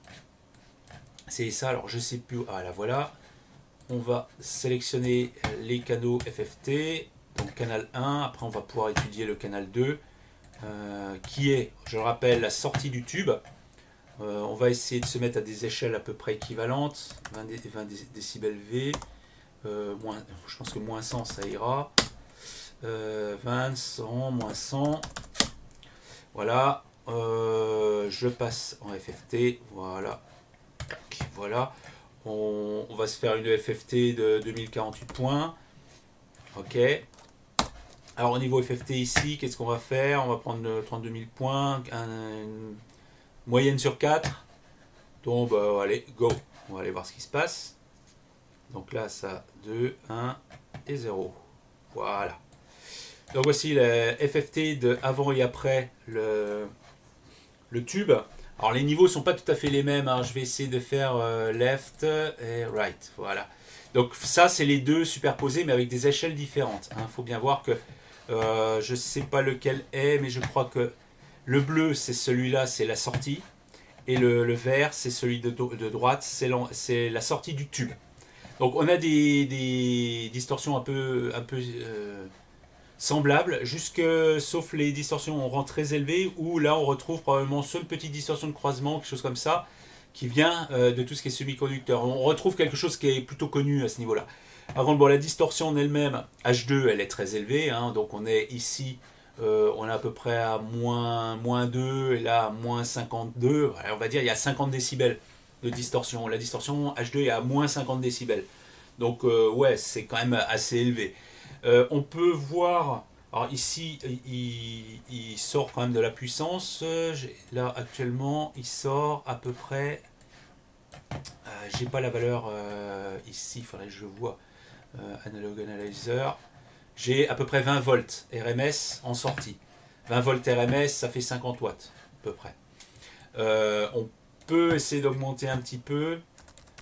Speaker 1: essayer ça, alors je sais plus, ah là voilà. On va sélectionner les canaux FFT, donc canal 1, après on va pouvoir étudier le canal 2, qui est, je le rappelle, la sortie du tube. On va essayer de se mettre à des échelles à peu près équivalentes, 20 décibels V, je pense que moins 100 ça ira, 20, 100, moins 100, voilà, je passe en FFT, voilà. Voilà. On va se faire une FFT de 2048 points. Ok. Alors au niveau FFT ici, qu'est-ce qu'on va faire? On va prendre 32 000 points, une moyenne sur 4. Donc bah, allez, go. On va aller voir ce qui se passe. Donc là, ça 2, 1 et 0. Voilà. Donc voici le FFT de avant et après le tube. Alors les niveaux sont pas tout à fait les mêmes, hein. Je vais essayer de faire left et right. Voilà. Donc ça c'est les deux superposés mais avec des échelles différentes. Il faut bien voir que je sais pas lequel est, mais je crois que le bleu c'est celui-là, c'est la sortie. Et le vert c'est celui de droite, c'est la sortie du tube. Donc on a des distorsions un peu semblables, sauf les distorsions en rang très élevé, où là on retrouve probablement soit une petite distorsion de croisement, quelque chose comme ça, qui vient de tout ce qui est semi-conducteur. On retrouve quelque chose qui est plutôt connu à ce niveau-là. Par contre, bon, la distorsion en elle-même, H2, elle est très élevée, hein, donc on est ici, on est à peu près à moins 2, et là, moins 52, on va dire il y a 50 décibels de distorsion. La distorsion H2 est à moins 50 décibels. Donc ouais, c'est quand même assez élevé. On peut voir, alors ici, il sort quand même de la puissance. Là, actuellement, il sort à peu près, j'ai pas la valeur ici, il faudrait que je vois, Analog Analyzer. J'ai à peu près 20 volts RMS en sortie. 20 volts RMS, ça fait 50 watts, à peu près. On peut essayer d'augmenter un petit peu,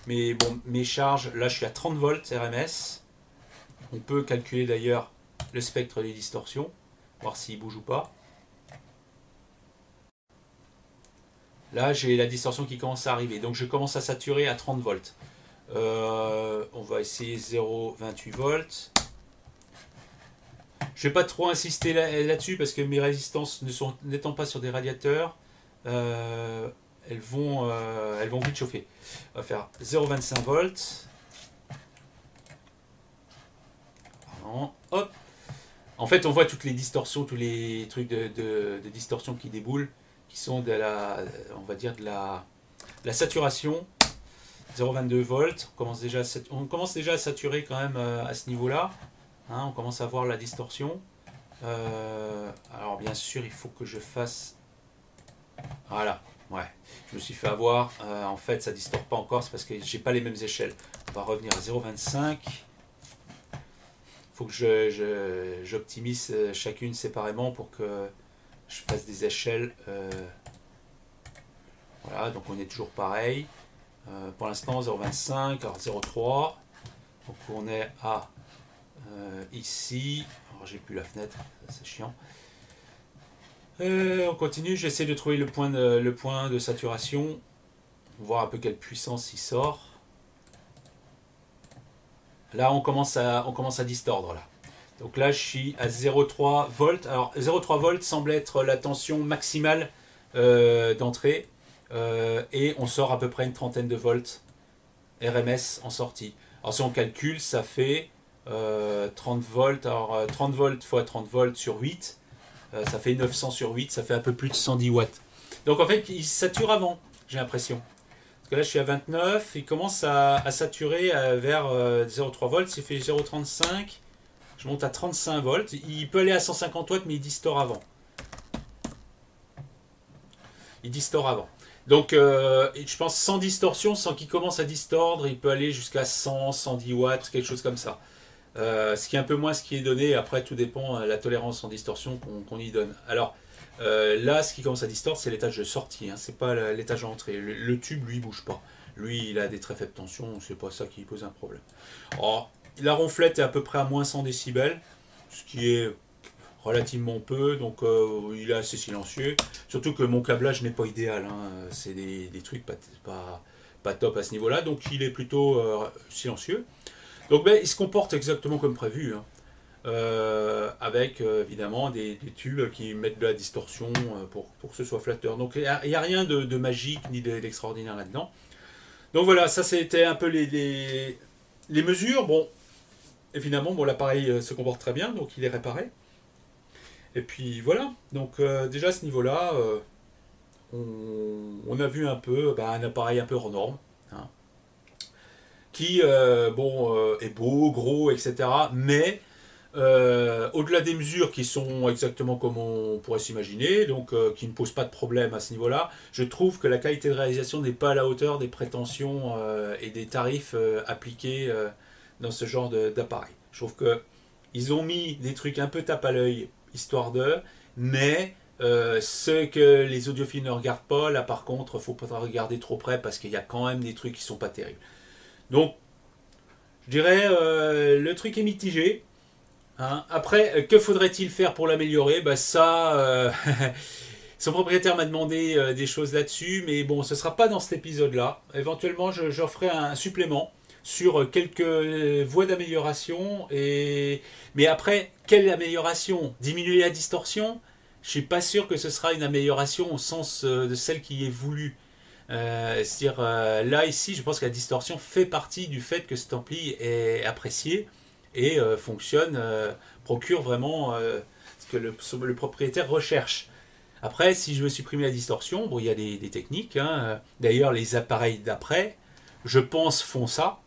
Speaker 1: mais bon, mes charges, là je suis à 30 volts RMS. On peut calculer d'ailleurs le spectre des distorsions, voir s'il bouge ou pas. Là, j'ai la distorsion qui commence à arriver, donc je commence à saturer à 30 volts. On va essayer 0,28 volts. Je ne vais pas trop insister là-dessus parce que mes résistances n'étant pas sur des radiateurs, elles vont vite chauffer. On va faire 0,25 volts. Hop. En fait, on voit toutes les distorsions, tous les trucs de distorsion qui déboulent, qui sont de la, on va dire de la saturation. 0,22 volts. On commence déjà à saturer quand même à ce niveau-là. Hein, on commence à voir la distorsion. Alors bien sûr, il faut que je fasse. Voilà. Ouais. Je me suis fait avoir. En fait, ça distord pas encore, c'est parce que j'ai pas les mêmes échelles. On va revenir à 0,25. Faut que j'optimise chacune séparément pour que je fasse des échelles. Voilà, donc on est toujours pareil. Pour l'instant 0,25, alors 0,3. Donc on est à ici. Alors j'ai plus la fenêtre, c'est chiant. On continue, j'essaie de trouver le point de saturation. Voir un peu quelle puissance il sort. Là, on commence à distordre. Là. Donc là, je suis à 0,3 volts. Alors, 0,3 volts semble être la tension maximale d'entrée. Et on sort à peu près une trentaine de volts RMS en sortie. Alors, si on calcule, ça fait 30 volts. Alors, 30 volts fois 30 volts sur 8. Ça fait 900 sur 8. Ça fait un peu plus de 110 watts. Donc, en fait, il sature avant, j'ai l'impression. Parce que là, je suis à 29, il commence à saturer vers 0,3 volts, il fait 0,35, je monte à 35 volts, il peut aller à 150 watts, mais il distord avant. Il distord avant. Donc, je pense sans distorsion, sans qu'il commence à distordre, il peut aller jusqu'à 100, 110 watts, quelque chose comme ça. Ce qui est un peu moins ce qui est donné, après tout dépend de la tolérance en distorsion qu'on y donne. Alors, là, ce qui commence à distordre, c'est l'étage de sortie, hein, c'est pas l'étage d'entrée. Le tube, lui, bouge pas. Lui, il a des très faibles tensions, c'est pas ça qui pose un problème. Alors, la ronflette est à peu près à moins 100 décibels, ce qui est relativement peu, donc il est assez silencieux. Surtout que mon câblage n'est pas idéal, hein, c'est des trucs pas top à ce niveau-là, donc il est plutôt silencieux. Donc ben, il se comporte exactement comme prévu, hein. Avec évidemment des tubes qui mettent de la distorsion pour que ce soit flatteur. Donc il n'y a rien de magique ni d'extraordinaire là-dedans. Donc voilà, ça c'était un peu les mesures. Bon, évidemment, bon, l'appareil se comporte très bien, donc il est réparé. Et puis voilà, donc déjà à ce niveau-là, on a vu un peu un appareil un peu hors norme, hein, qui est beau, gros, etc. Mais au-delà des mesures qui sont exactement comme on pourrait s'imaginer, donc qui ne posent pas de problème à ce niveau-là, je trouve que la qualité de réalisation n'est pas à la hauteur des prétentions et des tarifs appliqués dans ce genre d'appareil. Je trouve que ils ont mis des trucs un peu tape à l'œil, histoire de, mais ce que les audiophiles ne regardent pas, là par contre, faut pas regarder trop près parce qu'il y a quand même des trucs qui sont pas terribles. Donc, je dirais, le truc est mitigé. Hein. Après, que faudrait-il faire pour l'améliorer? Bah ça, son propriétaire m'a demandé des choses là-dessus, mais bon, ce ne sera pas dans cet épisode-là. Éventuellement, j'en ferai un supplément sur quelques voies d'amélioration. Mais après, quelle amélioration? Diminuer la distorsion? Je suis pas sûr que ce sera une amélioration au sens de celle qui est voulue. C'est-à-dire, là, ici, je pense que la distorsion fait partie du fait que cet ampli est apprécié et fonctionne, procure vraiment ce que le propriétaire recherche. Après, si je veux supprimer la distorsion, bon, il y a des techniques. Hein. D'ailleurs, les appareils d'après, je pense, font ça.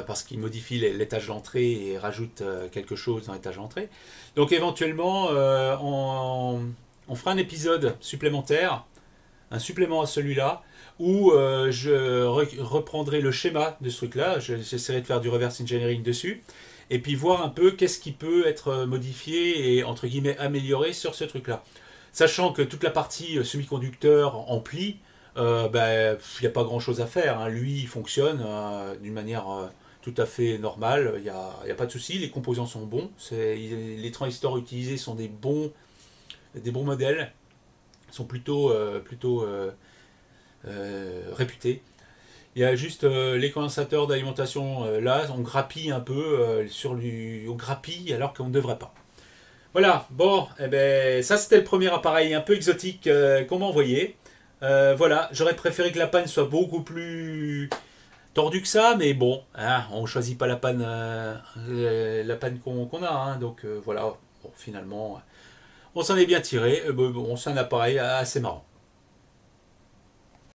Speaker 1: Parce qu'ils modifient l'étage d'entrée et rajoutent quelque chose dans l'étage d'entrée. Donc éventuellement, on fera un épisode supplémentaire, un supplément à celui-là, où je reprendrai le schéma de ce truc-là, j'essaierai de faire du reverse engineering dessus, et puis voir un peu qu'est-ce qui peut être modifié et entre guillemets amélioré sur ce truc-là. Sachant que toute la partie semi-conducteur ampli, il n'y a pas grand-chose à faire. Hein. Lui, il fonctionne d'une manière tout à fait normale, il n'y a pas de souci, les composants sont bons, les transistors utilisés sont des bons modèles, sont plutôt réputés. Il y a juste les condensateurs d'alimentation là, on grappille un peu on grappille alors qu'on ne devrait pas. Voilà, bon, eh ben, ça c'était le premier appareil un peu exotique qu'on m'a envoyé. Voilà, j'aurais préféré que la panne soit beaucoup plus tordue que ça, mais bon, hein, on ne choisit pas la panne qu'on a, hein, donc voilà, bon, finalement, on s'en est bien tiré. Bon, c'est un appareil assez marrant.